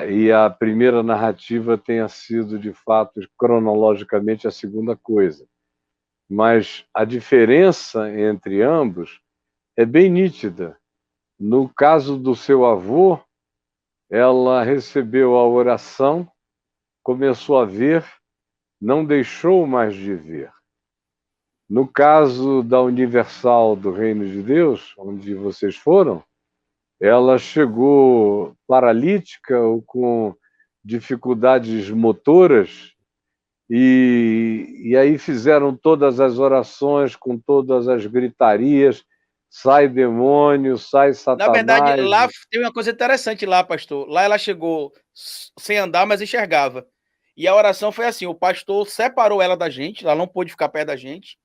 e a primeira narrativa tenha sido, de fato, cronologicamente, a segunda coisa. Mas a diferença entre ambos é bem nítida. No caso do seu avô, ela recebeu a oração, começou a ver, não deixou mais de ver. No caso da Universal do Reino de Deus, onde vocês foram, ela chegou paralítica ou com dificuldades motoras, e aí fizeram todas as orações com todas as gritarias, sai demônio, sai Satanás. Na verdade, lá tem uma coisa interessante lá, pastor. Lá ela chegou sem andar, mas enxergava. E a oração foi assim, o pastor separou ela da gente, ela não pôde ficar perto da gente.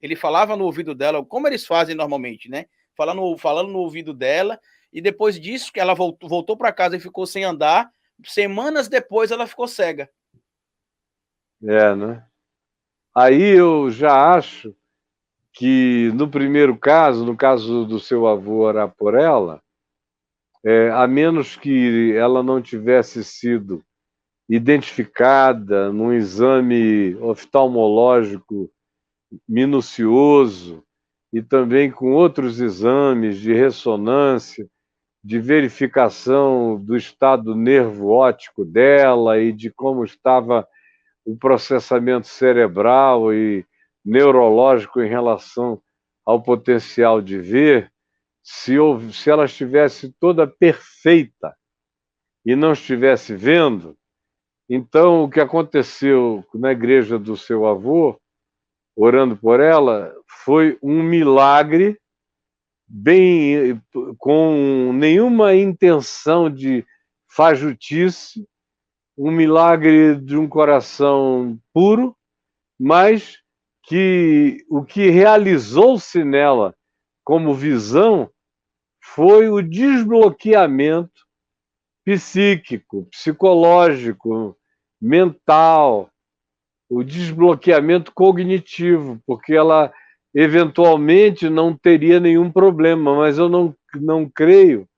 Ele falava no ouvido dela, como eles fazem normalmente, né? Falando no ouvido dela, e depois disso, que ela voltou para casa e ficou sem andar, semanas depois ela ficou cega. Né? Aí eu já acho que no primeiro caso, no caso do seu avô orar por ela, a menos que ela não tivesse sido identificada num exame oftalmológico minucioso e também com outros exames de ressonância, de verificação do estado nervo óptico dela e de como estava o processamento cerebral e neurológico em relação ao potencial de ver, se ela estivesse toda perfeita e não estivesse vendo, então o que aconteceu na igreja do seu avô, orando por ela, foi um milagre, bem, com nenhuma intenção de fajutice, um milagre de um coração puro, mas que o que realizou-se nela como visão foi o desbloqueamento psíquico, psicológico, mental, o desbloqueamento cognitivo, porque ela eventualmente não teria nenhum problema, mas eu não creio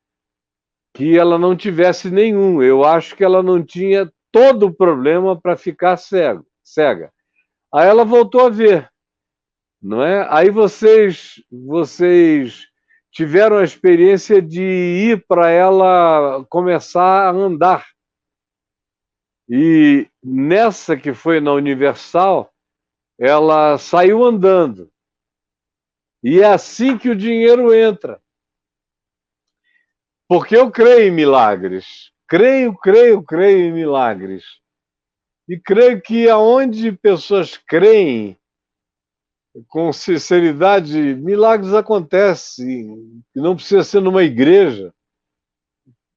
que ela não tivesse nenhum. Eu acho que ela não tinha todo o problema para ficar cega. Aí ela voltou a ver, não é? Aí vocês tiveram a experiência de ir para ela começar a andar. E nessa que foi na Universal, ela saiu andando. E é assim que o dinheiro entra. Porque eu creio em milagres. Creio em milagres. E creio que aonde pessoas creem com sinceridade, milagres acontecem. E não precisa ser numa igreja.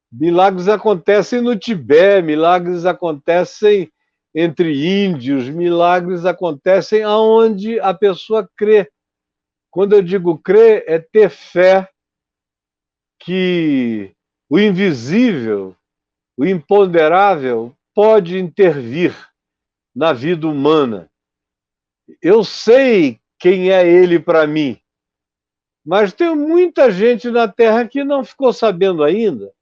Milagres acontecem no Tibete, milagres acontecem entre índios, milagres acontecem aonde a pessoa crê. Quando eu digo crer, é ter fé que o invisível, o imponderável, pode intervir na vida humana. Eu sei quem é ele para mim, mas tem muita gente na Terra que não ficou sabendo ainda.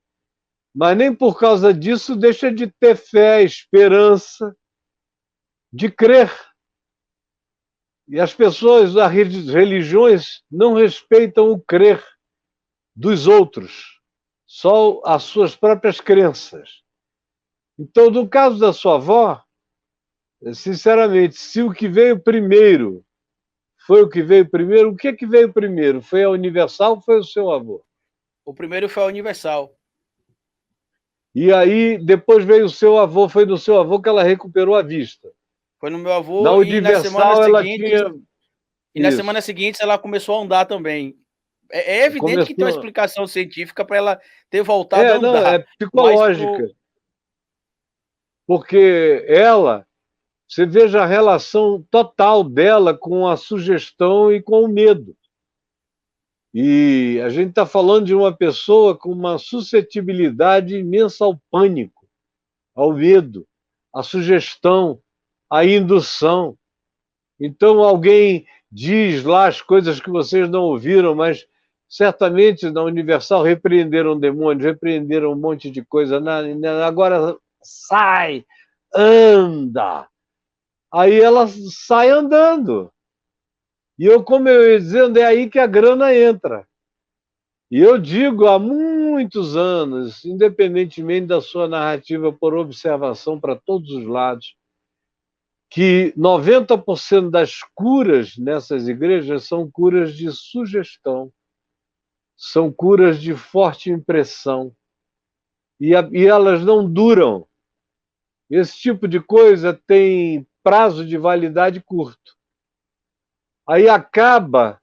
Mas nem por causa disso deixa de ter fé, esperança, de crer. E as pessoas, as religiões, não respeitam o crer dos outros, só as suas próprias crenças. Então, no caso da sua avó, sinceramente, se o que veio primeiro foi o que veio primeiro, o que veio primeiro? Foi a Universal ou foi o seu avô? O primeiro foi a Universal. E aí, depois veio o seu avô, foi do seu avô que ela recuperou a vista. Foi no meu avô Na e na semana Universal ela seguinte, tinha... e na Isso. semana seguinte ela começou a andar também. É evidente que tem uma explicação científica para ela ter voltado a andar. Não, é psicológica. Porque ela, você veja a relação total dela com a sugestão e com o medo. E a gente está falando de uma pessoa com uma suscetibilidade imensa ao pânico, ao medo, à sugestão, à indução. Então alguém diz lá as coisas que vocês não ouviram, mas certamente na Universal repreenderam demônios, repreenderam um monte de coisa. Agora sai, anda. Aí ela sai andando. E eu, como eu ia dizendo, é aí que a grana entra. E eu digo há muitos anos, independentemente da sua narrativa por observação para todos os lados, que 90% das curas nessas igrejas são curas de sugestão, são curas de forte impressão, e elas não duram. Esse tipo de coisa tem prazo de validade curto. Aí acabou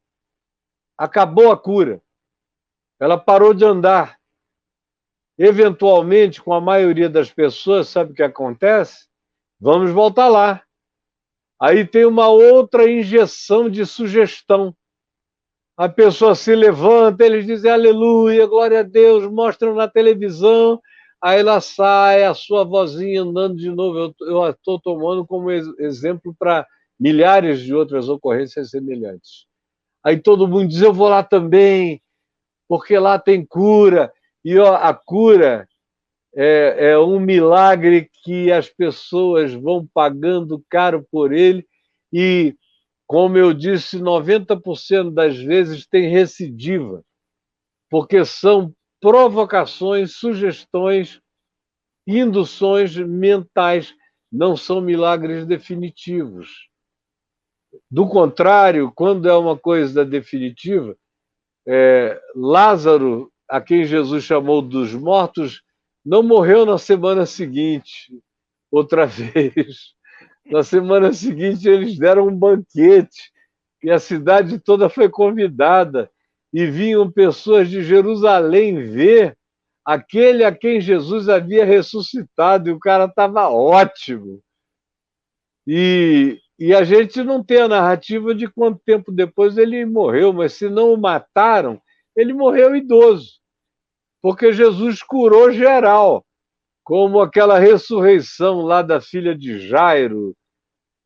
a cura. Ela parou de andar. Eventualmente, com a maioria das pessoas, sabe o que acontece? Vamos voltar lá. Aí tem uma outra injeção de sugestão. A pessoa se levanta, eles dizem aleluia, glória a Deus, mostram na televisão, aí ela sai, a sua vozinha andando de novo. Eu estou tomando como exemplo para milhares de outras ocorrências semelhantes. Aí todo mundo diz, eu vou lá também, porque lá tem cura. E ó, a cura é um milagre que as pessoas vão pagando caro por ele e, como eu disse, 90% das vezes tem recidiva, porque são provocações, sugestões, induções mentais, não são milagres definitivos. Do contrário, quando é uma coisa definitiva, Lázaro, a quem Jesus chamou dos mortos, não morreu na semana seguinte, outra vez. Na semana seguinte, eles deram um banquete e a cidade toda foi convidada e vinham pessoas de Jerusalém ver aquele a quem Jesus havia ressuscitado, e o cara estava ótimo. E a gente não tem a narrativa de quanto tempo depois ele morreu, mas se não o mataram, ele morreu idoso, porque Jesus curou geral, como aquela ressurreição lá da filha de Jairo,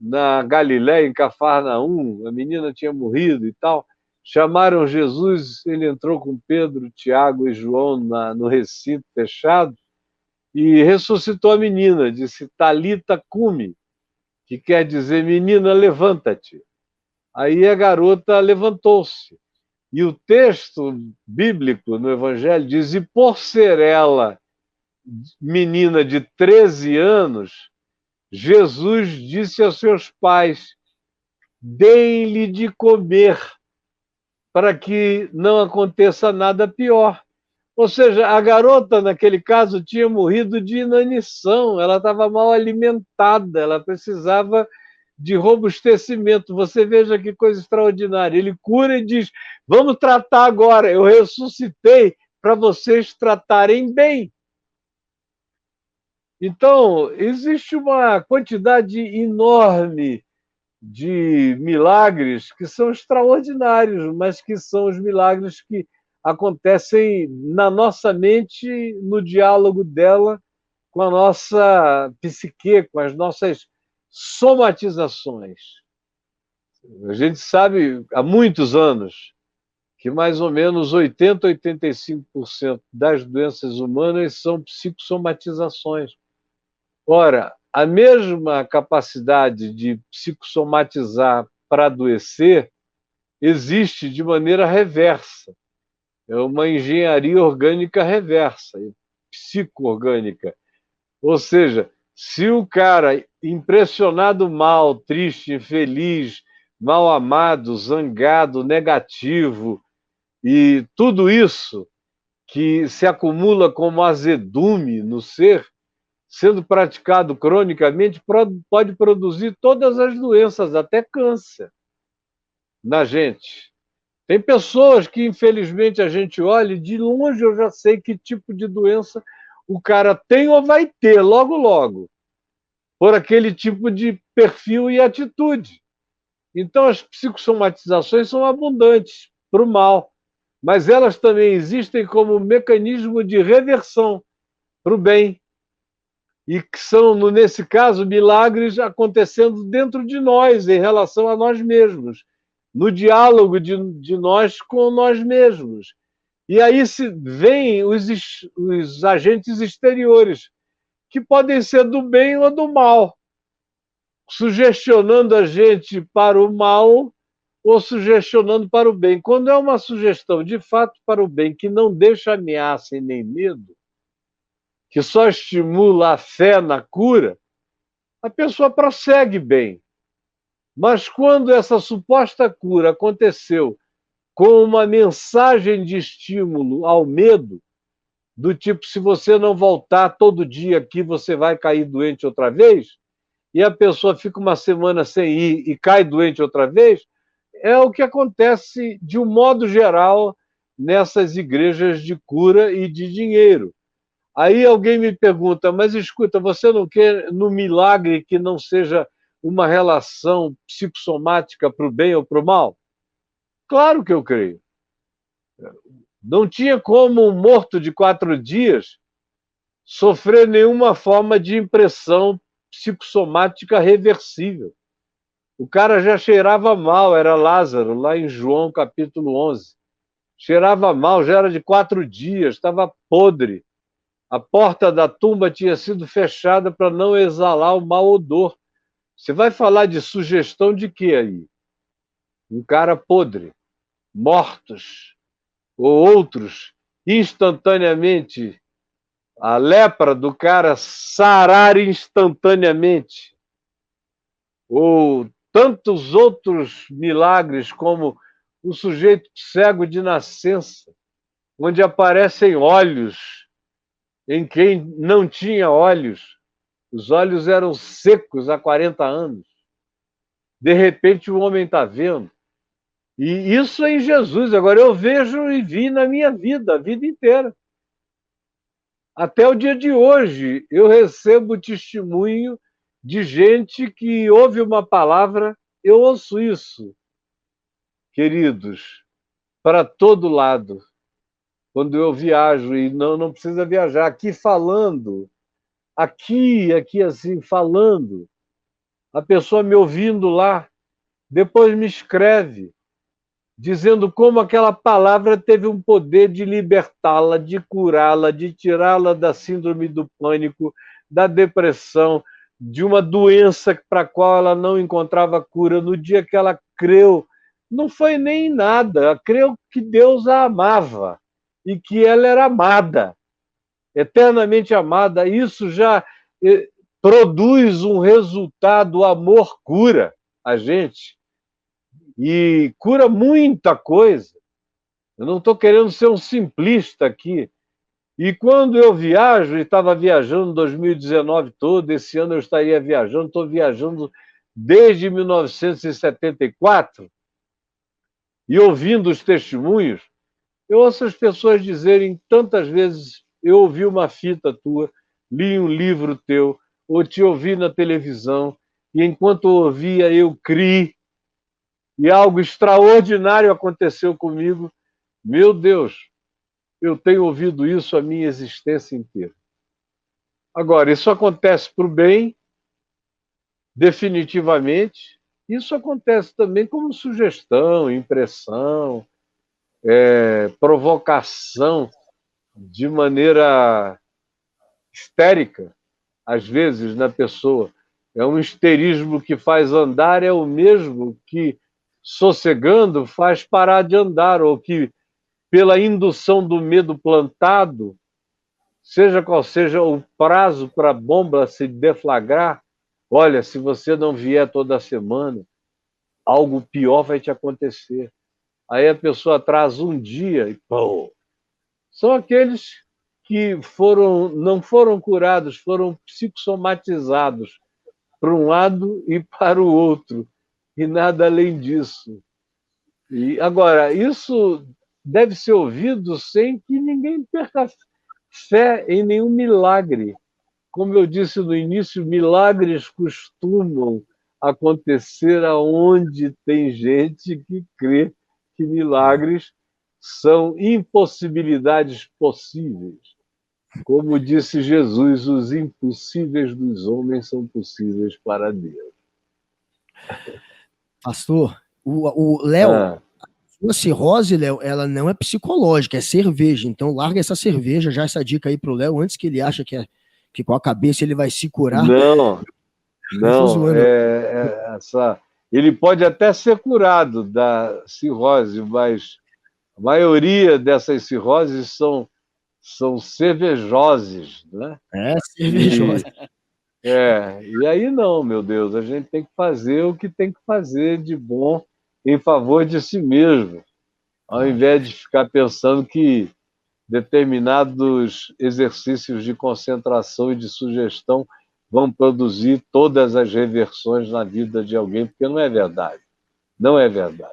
na Galiléia, em Cafarnaum, a menina tinha morrido e tal. Chamaram Jesus, ele entrou com Pedro, Tiago e João no recinto fechado e ressuscitou a menina, disse Talita cumi, que quer dizer, menina, levanta-te. Aí a garota levantou-se. E o texto bíblico no Evangelho diz, e por ser ela menina de 13 anos, Jesus disse aos seus pais, deem-lhe de comer, para que não aconteça nada pior. Ou seja, a garota, naquele caso, tinha morrido de inanição, ela estava mal alimentada, ela precisava de robustecimento. Você veja que coisa extraordinária. Ele cura e diz, vamos tratar agora, eu ressuscitei para vocês tratarem bem. Então, existe uma quantidade enorme de milagres que são extraordinários, mas que são os milagres que acontecem na nossa mente, no diálogo dela com a nossa psique, com as nossas somatizações. A gente sabe há muitos anos que mais ou menos 80% a 85% das doenças humanas são psicossomatizações. Ora, a mesma capacidade de psicossomatizar para adoecer existe de maneira reversa. É uma engenharia orgânica reversa, psico-orgânica. Ou seja, se o cara impressionado mal, triste, infeliz, mal amado, zangado, negativo, e tudo isso que se acumula como azedume no ser, sendo praticado cronicamente, pode produzir todas as doenças, até câncer, na gente. Tem pessoas que, infelizmente, a gente olha e de longe eu já sei que tipo de doença o cara tem ou vai ter, logo, logo, por aquele tipo de perfil e atitude. Então, as psicossomatizações são abundantes para o mal, mas elas também existem como mecanismo de reversão para o bem. E que são, nesse caso, milagres acontecendo dentro de nós, em relação a nós mesmos, no diálogo de nós com nós mesmos. E aí vêm os agentes exteriores, que podem ser do bem ou do mal, sugestionando a gente para o mal ou sugestionando para o bem. Quando é uma sugestão de fato para o bem, que não deixa ameaça e nem medo, que só estimula a fé na cura, a pessoa prossegue bem. Mas quando essa suposta cura aconteceu com uma mensagem de estímulo ao medo, do tipo, se você não voltar todo dia aqui, você vai cair doente outra vez, e a pessoa fica uma semana sem ir e cai doente outra vez, é o que acontece, de um modo geral, nessas igrejas de cura e de dinheiro. Aí alguém me pergunta, mas escuta, você não quer no milagre que não seja uma relação psicossomática para o bem ou para o mal? Claro que eu creio. Não tinha como um morto de 4 dias sofrer nenhuma forma de impressão psicossomática reversível. O cara já cheirava mal, era Lázaro, lá em João capítulo 11. Cheirava mal, já era de 4 dias, estava podre. A porta da tumba tinha sido fechada para não exalar o mau odor. Você vai falar de sugestão de quê aí? Um cara podre, mortos, ou outros, instantaneamente, a lepra do cara sarar instantaneamente, ou tantos outros milagres como um sujeito cego de nascença, onde aparecem olhos em quem não tinha olhos. Os olhos eram secos há 40 anos. De repente o homem está vendo. E isso é em Jesus. Agora eu vejo e vi na minha vida, a vida inteira. Até o dia de hoje, eu recebo testemunho de gente que ouve uma palavra, eu ouço isso, queridos, para todo lado. Quando eu viajo, e não precisa viajar, aqui falando, aqui assim, falando, a pessoa me ouvindo lá, depois me escreve, dizendo como aquela palavra teve um poder de libertá-la, de curá-la, de tirá-la da síndrome do pânico, da depressão, de uma doença para a qual ela não encontrava cura. No dia que ela creu, não foi nem nada, ela creu que Deus a amava e que ela era amada, eternamente amada. Isso já produz um resultado, o amor cura a gente. E cura muita coisa. Eu não estou querendo ser um simplista aqui. E quando eu viajo, e estava viajando em 2019 todo, esse ano eu estaria viajando, estou viajando desde 1974, e ouvindo os testemunhos, eu ouço as pessoas dizerem tantas vezes, eu ouvi uma fita tua, li um livro teu, ou te ouvi na televisão, e enquanto eu ouvia, eu criei, e algo extraordinário aconteceu comigo. Meu Deus, eu tenho ouvido isso a minha existência inteira. Agora, isso acontece para o bem, definitivamente. Isso acontece também como sugestão, impressão, provocação, de maneira histérica, às vezes, na pessoa. É um histerismo que faz andar, é o mesmo que, sossegando, faz parar de andar, ou que, pela indução do medo plantado, seja qual seja o prazo para a bomba se deflagrar, olha, se você não vier toda semana, algo pior vai te acontecer. Aí a pessoa atrasa um dia e pô! São aqueles que não foram curados, foram psicossomatizados para um lado e para o outro, e nada além disso. E agora, isso deve ser ouvido sem que ninguém perca fé em nenhum milagre. Como eu disse no início, milagres costumam acontecer aonde tem gente que crê que milagres são impossibilidades possíveis. Como disse Jesus, os impossíveis dos homens são possíveis para Deus. Pastor, o Léo, a cirrose, Léo, ela não é psicológica, é cerveja. Então larga essa cerveja, já essa dica aí pro Léo, antes que ele ache que com a cabeça ele vai se curar. Não. Ele pode até ser curado da cirrose, mas a maioria dessas cirroses são cervejoses, né? Cervejoses. E aí não, meu Deus, a gente tem que fazer o que tem que fazer de bom em favor de si mesmo, ao invés de ficar pensando que determinados exercícios de concentração e de sugestão vão produzir todas as reversões na vida de alguém, porque não é verdade. Não é verdade.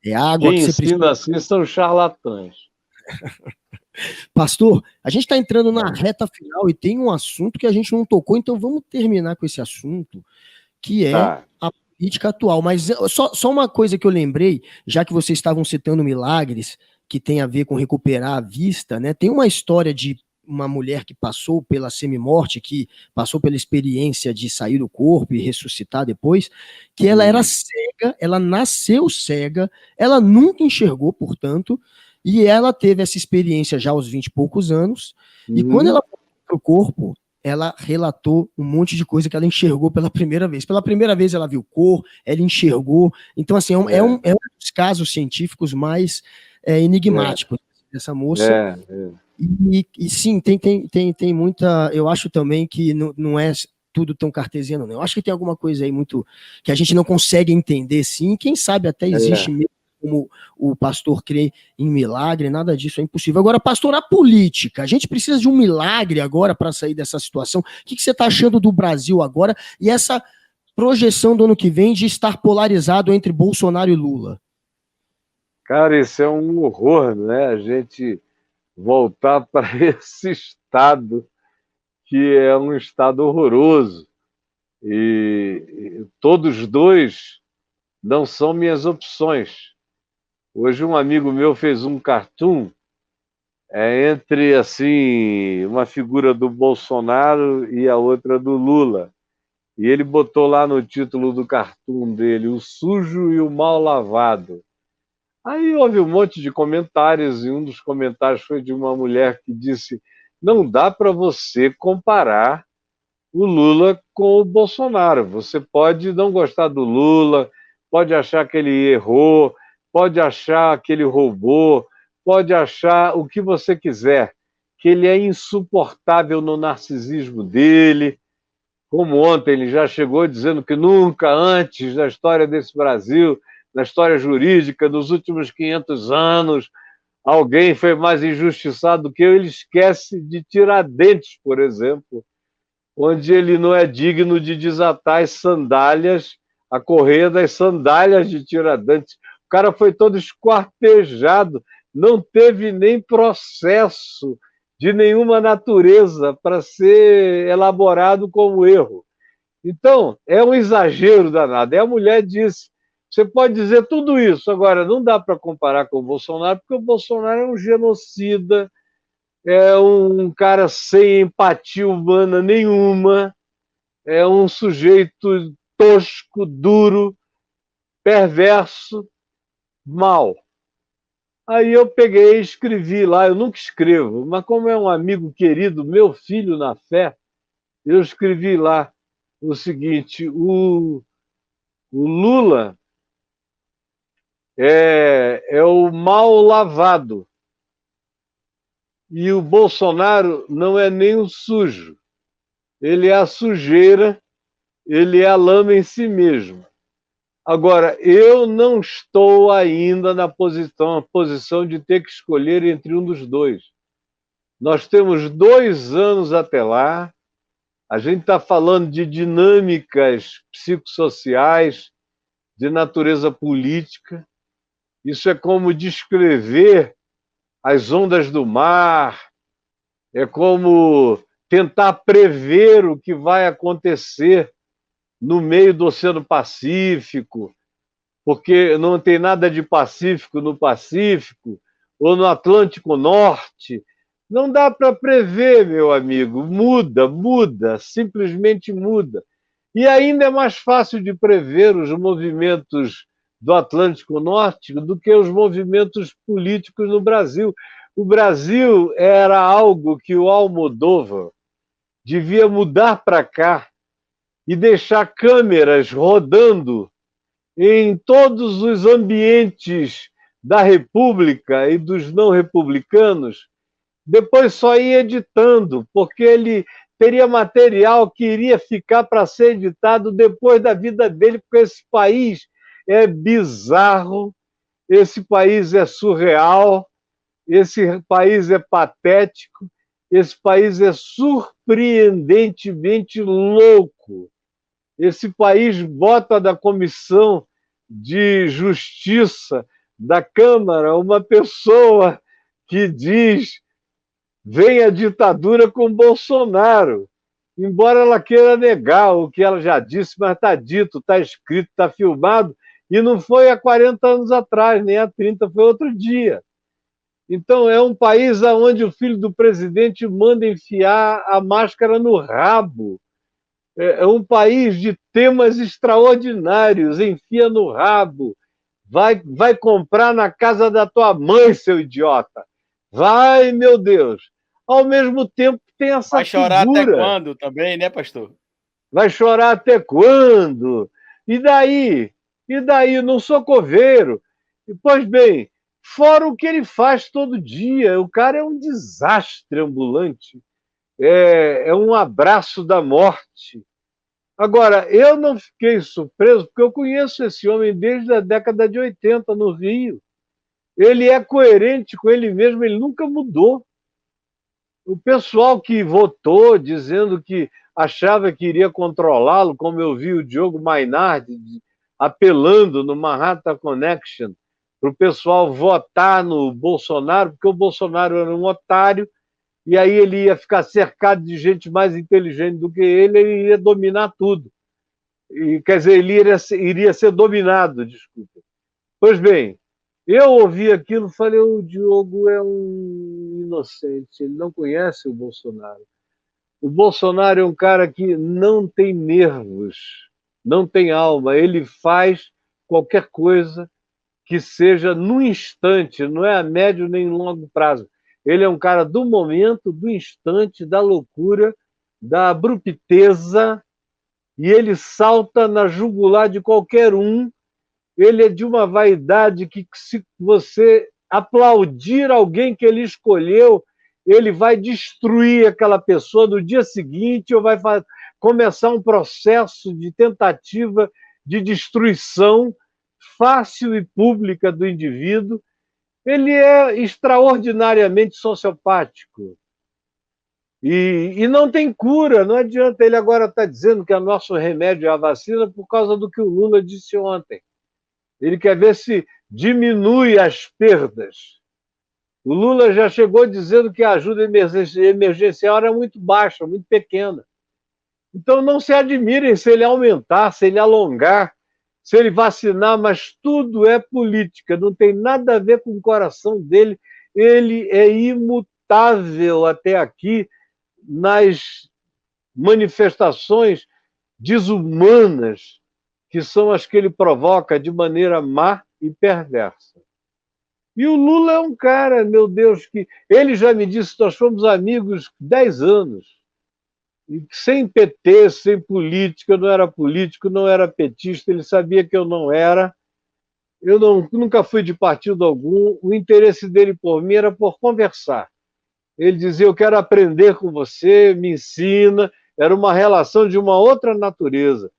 É água Quem que você ensina assim são charlatães. Pastor, a gente está entrando na reta final e tem um assunto que a gente não tocou, então vamos terminar com esse assunto, que é a política atual. Mas só uma coisa que eu lembrei, já que vocês estavam citando milagres, que tem a ver com recuperar a vista, né? Tem uma história de uma mulher que passou pela semi-morte, que passou pela experiência de sair do corpo e ressuscitar depois, que ela era cega, ela nasceu cega, ela nunca enxergou, portanto, e ela teve essa experiência já aos 20 e poucos anos, e quando ela foi para o corpo, ela relatou um monte de coisa que ela enxergou pela primeira vez. Pela primeira vez ela viu cor, ela enxergou. Então, assim, é um dos casos científicos mais enigmáticos dessa moça. E sim, tem muita... Eu acho também que não é tudo tão cartesiano, não. Eu acho que tem alguma coisa aí muito... que a gente não consegue entender, sim. Quem sabe até existe mesmo como o pastor crê em milagre, nada disso é impossível. Agora, pastor, na política, a gente precisa de um milagre agora para sair dessa situação. O que você está achando do Brasil agora e essa projeção do ano que vem de estar polarizado entre Bolsonaro e Lula? Cara, isso é um horror, né? A gente voltar para esse estado que é um estado horroroso. E todos dois não são minhas opções. Hoje um amigo meu fez um cartoon entre assim uma figura do Bolsonaro e a outra do Lula. E ele botou lá no título do cartoon dele, o sujo e o mal lavado. Aí houve um monte de comentários, e um dos comentários foi de uma mulher que disse: não dá para você comparar o Lula com o Bolsonaro. Você pode não gostar do Lula, pode achar que ele errou, pode achar que ele roubou, pode achar o que você quiser, que ele é insuportável no narcisismo dele. Como ontem ele já chegou dizendo que nunca antes da história desse Brasil, na história jurídica, nos últimos 500 anos, alguém foi mais injustiçado do que eu. Ele esquece de Tiradentes, por exemplo, onde ele não é digno de desatar as sandálias, a correia das sandálias de Tiradentes. O cara foi todo esquartejado, não teve nem processo de nenhuma natureza para ser elaborado como erro. Então, é um exagero danado. E a mulher disse: você pode dizer tudo isso, agora não dá para comparar com o Bolsonaro, porque o Bolsonaro é um genocida, é um cara sem empatia humana nenhuma, é um sujeito tosco, duro, perverso, mau. Aí eu peguei e escrevi lá, eu nunca escrevo, mas como é um amigo querido, meu filho na fé, eu escrevi lá o seguinte: o Lula é o mal lavado e o Bolsonaro não é nem o sujo. Ele é a sujeira, ele é a lama em si mesmo. Agora, eu não estou ainda na posição de ter que escolher entre um dos dois. Nós temos 2 anos até lá, a gente está falando de dinâmicas psicossociais, de natureza política. Isso é como descrever as ondas do mar, é como tentar prever o que vai acontecer no meio do Oceano Pacífico, porque não tem nada de Pacífico no Pacífico, ou no Atlântico Norte. Não dá para prever, meu amigo. Muda, simplesmente muda. E ainda é mais fácil de prever os movimentos do Atlântico Norte do que os movimentos políticos no Brasil. O Brasil era algo que o Almodóvar devia mudar para cá e deixar câmeras rodando em todos os ambientes da República e dos não republicanos, depois só ir editando, porque ele teria material que iria ficar para ser editado depois da vida dele, porque esse país é bizarro, esse país é surreal, esse país é patético, esse país é surpreendentemente louco. Esse país bota da Comissão de Justiça da Câmara uma pessoa que diz: vem a ditadura com Bolsonaro. Embora ela queira negar o que ela já disse, mas está dito, está escrito, está filmado, e não foi há 40 anos atrás, nem há 30, foi outro dia. Então é um país onde o filho do presidente manda enfiar a máscara no rabo. É um país de temas extraordinários, enfia no rabo, vai comprar na casa da tua mãe, seu idiota. Vai, meu Deus. Ao mesmo tempo tem essa vai chorar figura. Até quando também, né, pastor? Vai chorar até quando? E daí? E daí? Não sou coveiro. Pois bem, fora o que ele faz todo dia, o cara é um desastre ambulante. É um abraço da morte. Agora, eu não fiquei surpreso, porque eu conheço esse homem desde a década de 80 no Rio. Ele é coerente com ele mesmo, ele nunca mudou. O pessoal que votou dizendo que achava que iria controlá-lo, como eu vi o Diogo Mainardi apelando no Manhattan Connection para o pessoal votar no Bolsonaro, porque o Bolsonaro era um otário, e aí ele ia ficar cercado de gente mais inteligente do que ele ia dominar tudo. E, quer dizer, ele iria ser dominado, desculpa. Pois bem, eu ouvi aquilo e falei, o Diogo é um inocente, ele não conhece o Bolsonaro. O Bolsonaro é um cara que não tem nervos, não tem alma, ele faz qualquer coisa que seja no instante, não é a médio nem longo prazo. Ele é um cara do momento, do instante, da loucura, da abrupteza, e ele salta na jugular de qualquer um. Ele é de uma vaidade que, se você aplaudir alguém que ele escolheu, ele vai destruir aquela pessoa no dia seguinte ou vai começar um processo de tentativa de destruição fácil e pública do indivíduo. Ele é extraordinariamente sociopático. E não tem cura, não adianta. Ele agora está dizendo que o nosso remédio é a vacina por causa do que o Lula disse ontem. Ele quer ver se diminui as perdas. O Lula já chegou dizendo que a ajuda emergencial era muito baixa, muito pequena. Então não se admirem se ele aumentar, se ele alongar, se ele vacinar, mas tudo é política, não tem nada a ver com o coração dele. Ele é imutável até aqui nas manifestações desumanas que são as que ele provoca de maneira má e perversa. E o Lula é um cara, meu Deus, que ele já me disse que nós fomos amigos 10 anos. E sem PT, sem política, eu não era político, não era petista, ele sabia que eu não era. Eu nunca fui de partido algum, o interesse dele por mim era por conversar. Ele dizia, eu quero aprender com você, me ensina. Era uma relação de uma outra natureza.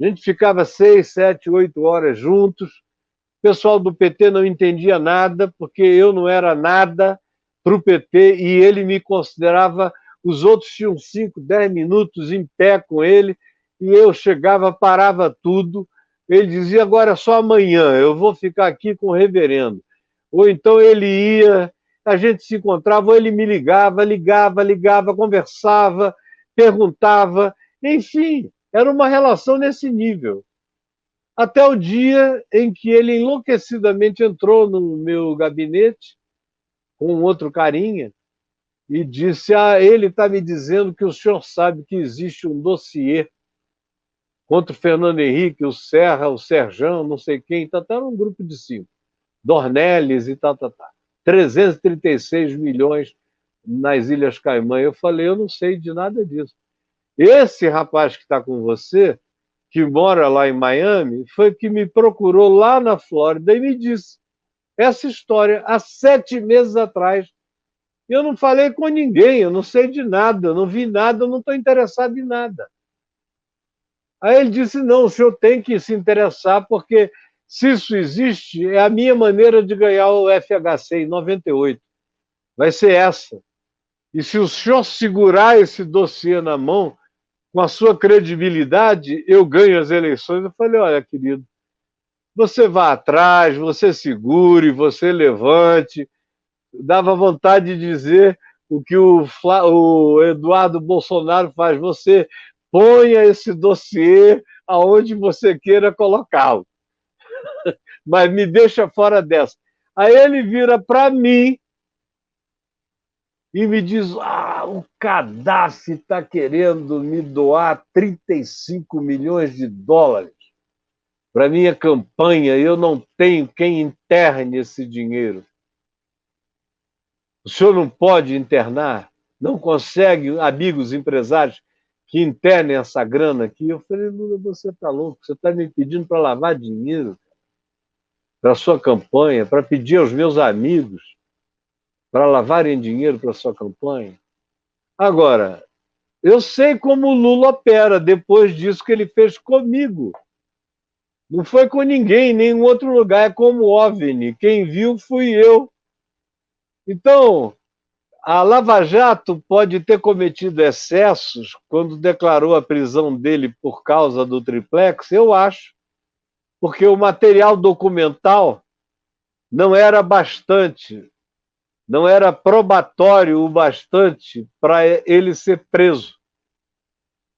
A gente ficava 6, 7, 8 horas juntos. O pessoal do PT não entendia nada, porque eu não era nada para o PT e ele me considerava. Os outros tinham 5, 10 minutos em pé com ele e eu chegava, parava tudo. Ele dizia, agora é só amanhã, eu vou ficar aqui com o reverendo. Ou então ele ia, a gente se encontrava, ou ele me ligava, conversava, perguntava, enfim, era uma relação nesse nível. Até o dia em que ele enlouquecidamente entrou no meu gabinete, com outro carinha, e disse, ele está me dizendo que o senhor sabe que existe um dossiê contra o Fernando Henrique, o Serra, o Serjão, não sei quem, está num grupo de 5, Dornelles e tal. 336 milhões nas Ilhas Caimã. Eu falei, eu não sei de nada disso. Esse rapaz que está com você, que mora lá em Miami, foi que me procurou lá na Flórida e me disse essa história há 7 meses atrás. Eu não falei com ninguém, eu não sei de nada, eu não vi nada, eu não estou interessado em nada. Aí ele disse, não, o senhor tem que se interessar, porque se isso existe, é a minha maneira de ganhar o FHC em 98. Vai ser essa. E se o senhor segurar esse dossiê na mão, com a sua credibilidade, eu ganho as eleições. Eu falei, olha, querido, você vá atrás, você segure, você levante. Dava vontade de dizer o que o Eduardo Bolsonaro faz. Você ponha esse dossiê aonde você queira colocá-lo. Mas me deixa fora dessa. Aí ele vira para mim e me diz, o Gaddafi está querendo me doar 35 milhões de dólares para minha campanha e eu não tenho quem interne esse dinheiro. O senhor não pode internar? Não consegue amigos empresários que internem essa grana aqui? Eu falei, Lula, você está louco? Você está me pedindo para lavar dinheiro para a sua campanha, para pedir aos meus amigos para lavarem dinheiro para a sua campanha? Agora, Eu sei como o Lula opera depois disso que ele fez comigo. Não foi com ninguém, em nenhum outro lugar, é como OVNI. Quem viu fui eu. Então, a Lava Jato pode ter cometido excessos quando declarou a prisão dele por causa do triplex, eu acho, porque o material documental não era bastante, não era probatório o bastante para ele ser preso.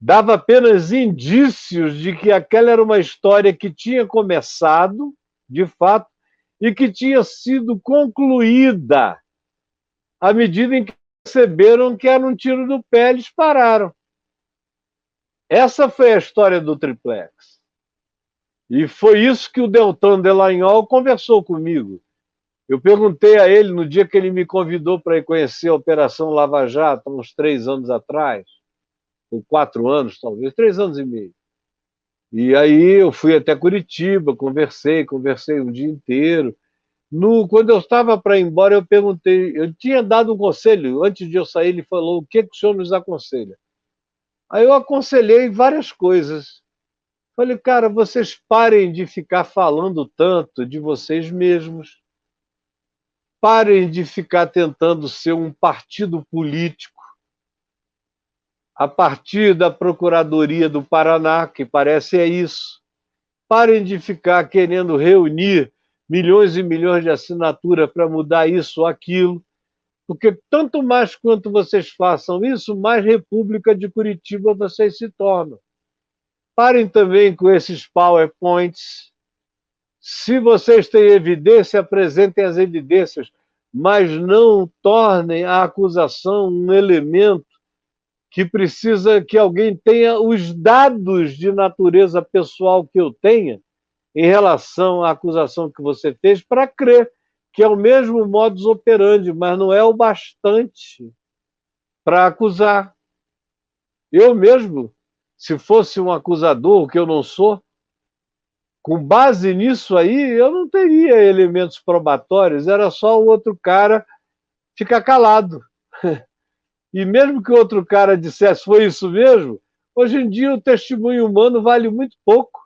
Dava apenas indícios de que aquela era uma história que tinha começado, de fato, e que tinha sido concluída à medida em que perceberam que era um tiro no pé, eles pararam. Essa foi a história do triplex. E foi isso que o Deltan Delagnol conversou comigo. Eu perguntei a ele no dia que ele me convidou para ir conhecer a Operação Lava Jato, uns 3 anos atrás, ou 4 anos, talvez, 3 anos e meio. E aí eu fui até Curitiba, conversei o dia inteiro. Quando eu estava para ir embora, eu perguntei, eu tinha dado um conselho, antes de eu sair, ele falou, o que o senhor nos aconselha? Aí eu aconselhei várias coisas. Falei, cara, vocês parem de ficar falando tanto de vocês mesmos, parem de ficar tentando ser um partido político, a partir da Procuradoria do Paraná, que parece é isso. Parem de ficar querendo reunir milhões e milhões de assinaturas para mudar isso ou aquilo, porque tanto mais quanto vocês façam isso, mais República de Curitiba vocês se tornam. Parem também com esses PowerPoints. Se vocês têm evidência, apresentem as evidências, mas não tornem a acusação um elemento que precisa que alguém tenha os dados de natureza pessoal que eu tenha em relação à acusação que você fez para crer que é o mesmo modus operandi, mas não é o bastante para acusar. Eu mesmo, se fosse um acusador, o que eu não sou, com base nisso aí, eu não teria elementos probatórios, era só o outro cara ficar calado. E mesmo que o outro cara dissesse, foi isso mesmo, hoje em dia o testemunho humano vale muito pouco.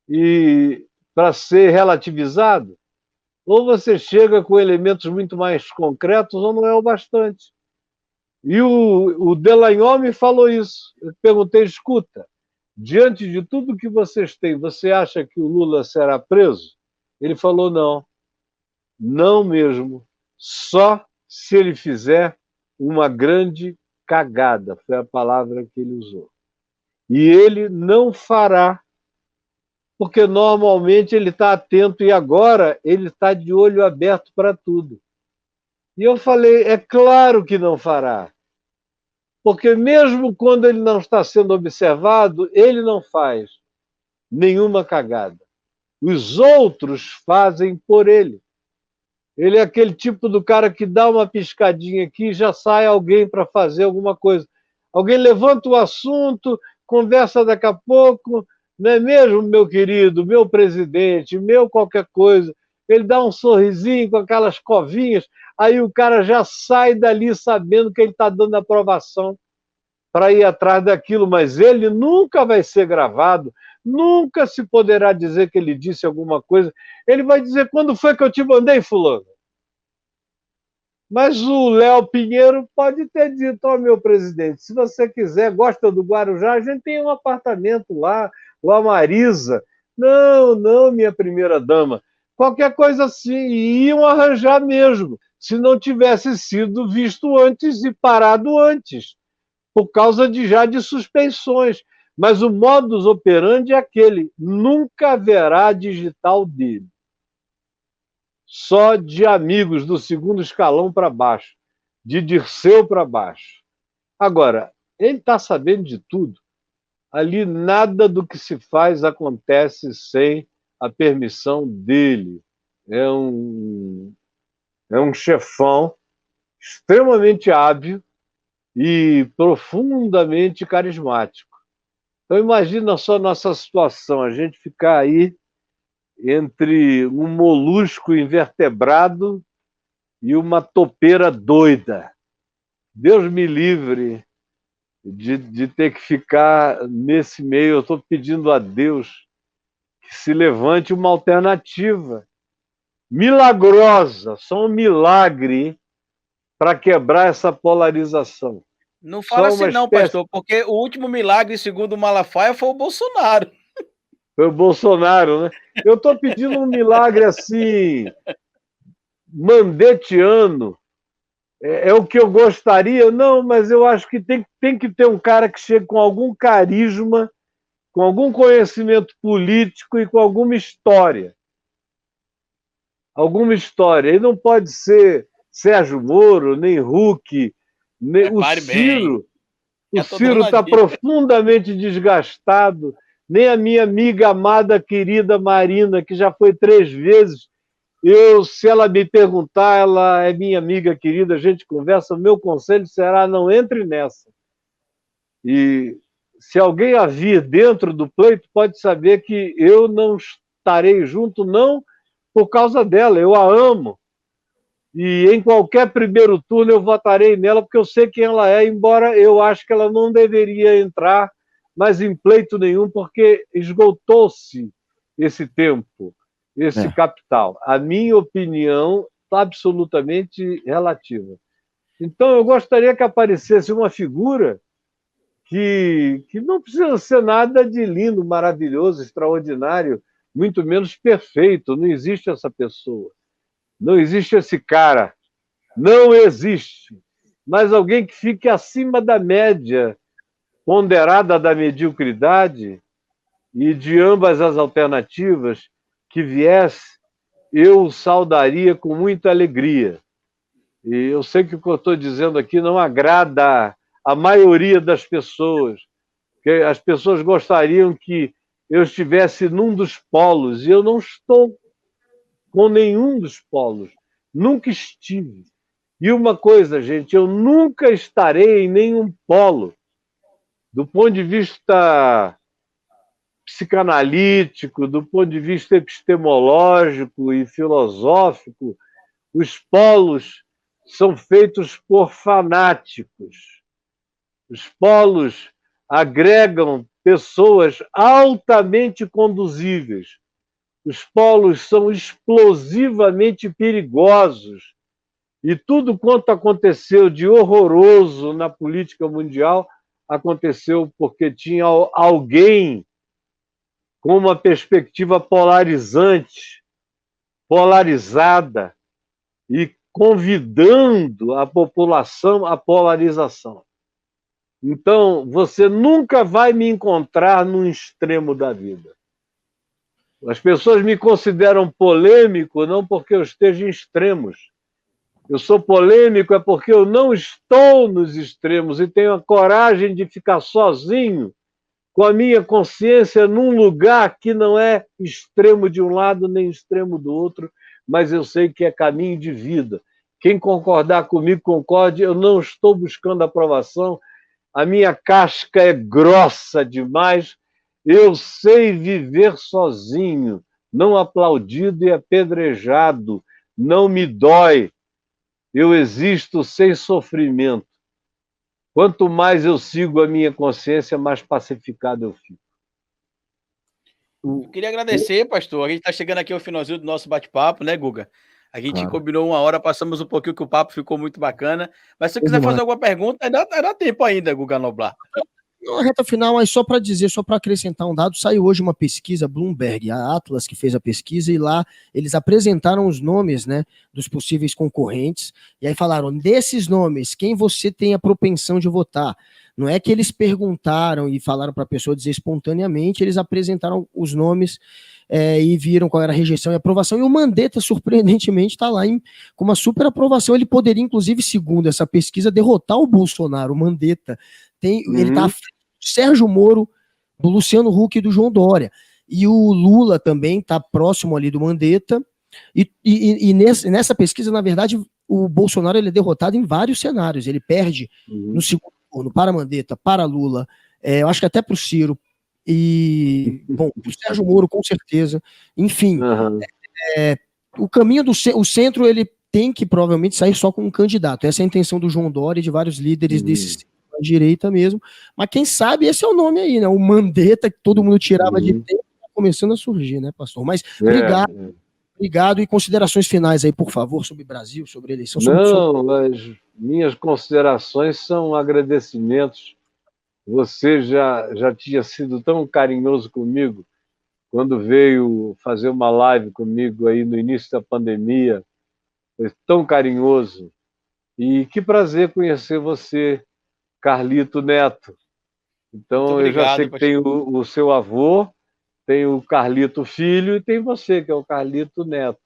E para ser relativizado, ou você chega com elementos muito mais concretos, ou não é o bastante. E o Delagnol me falou isso. Eu perguntei, escuta, diante de tudo que vocês têm, você acha que o Lula será preso? Ele falou, não, não mesmo, só se ele fizer uma grande cagada, foi a palavra que ele usou. E ele não fará, porque normalmente ele está atento e agora ele está de olho aberto para tudo. E eu falei, é claro que não fará, porque mesmo quando ele não está sendo observado, ele não faz nenhuma cagada. Os outros fazem por ele. Ele é aquele tipo do cara que dá uma piscadinha aqui e já sai alguém para fazer alguma coisa. Alguém levanta o assunto, conversa daqui a pouco, não é mesmo, meu querido, meu presidente, meu qualquer coisa. Ele dá um sorrisinho com aquelas covinhas, aí o cara já sai dali sabendo que ele está dando aprovação para ir atrás daquilo, mas ele nunca vai ser gravado, nunca se poderá dizer que ele disse alguma coisa. Ele vai dizer, quando foi que eu te mandei, fulano? Mas o Léo Pinheiro pode ter dito, ó, meu presidente, se você quiser, gosta do Guarujá, a gente tem um apartamento lá, ou a Marisa. Não, não, minha primeira dama. Qualquer coisa assim, e iam arranjar mesmo, se não tivesse sido visto antes e parado antes, por causa de suspeições. Mas o modus operandi é aquele, nunca haverá digital dele. Só de amigos do segundo escalão para baixo, de Dirceu para baixo. Agora, ele está sabendo de tudo. Ali nada do que se faz acontece sem a permissão dele. É um chefão extremamente hábil e profundamente carismático. Então imagina só nossa situação, a gente ficar aí entre um molusco invertebrado e uma topeira doida. Deus me livre de ter que ficar nesse meio. Eu estou pedindo a Deus que se levante uma alternativa milagrosa, só um milagre para quebrar essa polarização. Não fala assim não, espécie... pastor, porque o último milagre, segundo o Malafaia, foi o Bolsonaro. Foi o Bolsonaro, né? Eu estou pedindo um milagre assim, mandetiano. É o que eu gostaria? Não, mas eu acho que tem que ter um cara que chegue com algum carisma, com algum conhecimento político e com alguma história. Alguma história. E não pode ser Sérgio Moro, nem Huck, nem o Ciro. O Ciro está profundamente desgastado. Nem a minha amiga amada, querida Marina, que já foi 3 vezes. Se ela me perguntar, ela é minha amiga querida, a gente conversa, o meu conselho será: não entre nessa. E se alguém a vir dentro do pleito, pode saber que eu não estarei junto, não por causa dela, eu a amo. E em qualquer primeiro turno eu votarei nela, porque eu sei quem ela é, embora eu acho que ela não deveria entrar mais em pleito nenhum, porque esgotou-se esse tempo, esse capital. A minha opinião está absolutamente relativa. Então, eu gostaria que aparecesse uma figura que não precisa ser nada de lindo, maravilhoso, extraordinário, muito menos perfeito. Não existe essa pessoa. Não existe esse cara. Não existe. Mas alguém que fique acima da média ponderada da mediocridade, e de ambas as alternativas que viesse, eu saudaria com muita alegria. E eu sei que o que eu estou dizendo aqui não agrada a maioria das pessoas, porque as pessoas gostariam que eu estivesse num dos polos, e eu não estou com nenhum dos polos. Nunca estive. E uma coisa, gente, eu nunca estarei em nenhum polo. Do ponto de vista psicanalítico, do ponto de vista epistemológico e filosófico, os polos são feitos por fanáticos. Os polos agregam pessoas altamente conduzíveis. Os polos são explosivamente perigosos. E tudo quanto aconteceu de horroroso na política mundial aconteceu porque tinha alguém com uma perspectiva polarizante, polarizada, e convidando a população à polarização. Então, você nunca vai me encontrar num extremo da vida. As pessoas me consideram polêmico não porque eu esteja em extremos. Eu sou polêmico é porque eu não estou nos extremos e tenho a coragem de ficar sozinho, com a minha consciência num lugar que não é extremo de um lado nem extremo do outro, mas eu sei que é caminho de vida. Quem concordar comigo, concorde. Eu não estou buscando aprovação. A minha casca é grossa demais. Eu sei viver sozinho, não aplaudido e apedrejado. Não me dói. Eu existo sem sofrimento. Quanto mais eu sigo a minha consciência, mais pacificado eu fico. Eu queria agradecer, pastor. A gente está chegando aqui ao finalzinho do nosso bate-papo, né, Guga? A gente combinou 1 hora, passamos um pouquinho, que o papo ficou muito bacana. Mas se você quiser fazer alguma pergunta, dá tempo ainda, Guga Noblar. Na reta final, mas só para dizer, só para acrescentar um dado, saiu hoje uma pesquisa, Bloomberg, a Atlas que fez a pesquisa, e lá eles apresentaram os nomes, né, dos possíveis concorrentes, e aí falaram, desses nomes, quem você tem a propensão de votar? Não é que eles perguntaram e falaram para a pessoa dizer espontaneamente, eles apresentaram os nomes e viram qual era a rejeição e aprovação, e o Mandetta, surpreendentemente, está lá com uma super aprovação. Ele poderia, inclusive, segundo essa pesquisa, derrotar o Bolsonaro. O Mandetta ele está à frente do Sérgio Moro, do Luciano Huck e do João Dória. E o Lula também está próximo ali do Mandetta. E nessa pesquisa, na verdade, o Bolsonaro ele é derrotado em vários cenários. Ele perde no segundo turno para Mandetta, para Lula, eu acho que até para o Ciro, e, bom, o Sérgio Moro, com certeza. Enfim, o caminho o centro, ele tem que provavelmente sair só com um candidato. Essa é a intenção do João Dória e de vários líderes desses à direita mesmo. Mas quem sabe esse é o nome aí, né? O Mandetta, que todo mundo tirava de tempo, tá começando a surgir, né, pastor? Mas obrigado. E considerações finais aí, por favor, sobre o Brasil, sobre a eleição. Não, as minhas considerações são agradecimentos. Você já tinha sido tão carinhoso comigo quando veio fazer uma live comigo aí no início da pandemia. Foi tão carinhoso. E que prazer conhecer você, Carlito Neto. Então, eu já sei que tem o seu avô, tem o Carlito Filho e tem você, que é o Carlito Neto.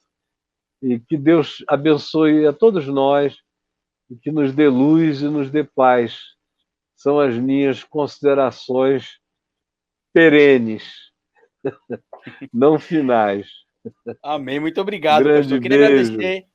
E que Deus abençoe a todos nós e que nos dê luz e nos dê paz. São as minhas considerações perenes, não finais. Amém. Muito obrigado, Grande pastor.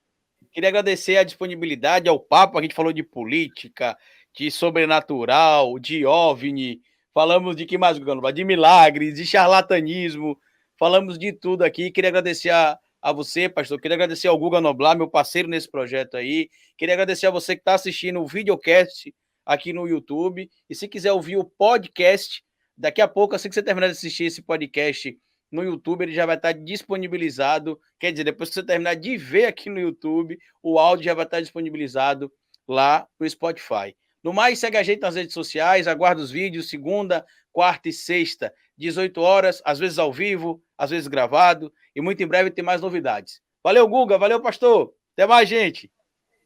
Queria agradecer a disponibilidade ao papo. A gente falou de política, de sobrenatural, de OVNI, falamos de que mais, Guga? De milagres, de charlatanismo, falamos de tudo aqui. Queria agradecer a você, pastor. Queria agradecer ao Guga Noblar, meu parceiro nesse projeto aí. Queria agradecer a você que está assistindo o videocast aqui no YouTube. E se quiser ouvir o podcast, daqui a pouco, assim que você terminar de assistir esse podcast no YouTube, ele já vai estar disponibilizado. Quer dizer, depois que você terminar de ver aqui no YouTube, o áudio já vai estar disponibilizado lá no Spotify. No mais, segue a gente nas redes sociais, aguarda os vídeos, segunda, quarta e sexta, 18 horas, às vezes ao vivo, às vezes gravado, e muito em breve tem mais novidades. Valeu, Guga, valeu, pastor. Até mais, gente.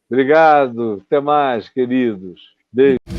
Obrigado, até mais, queridos. Beijo.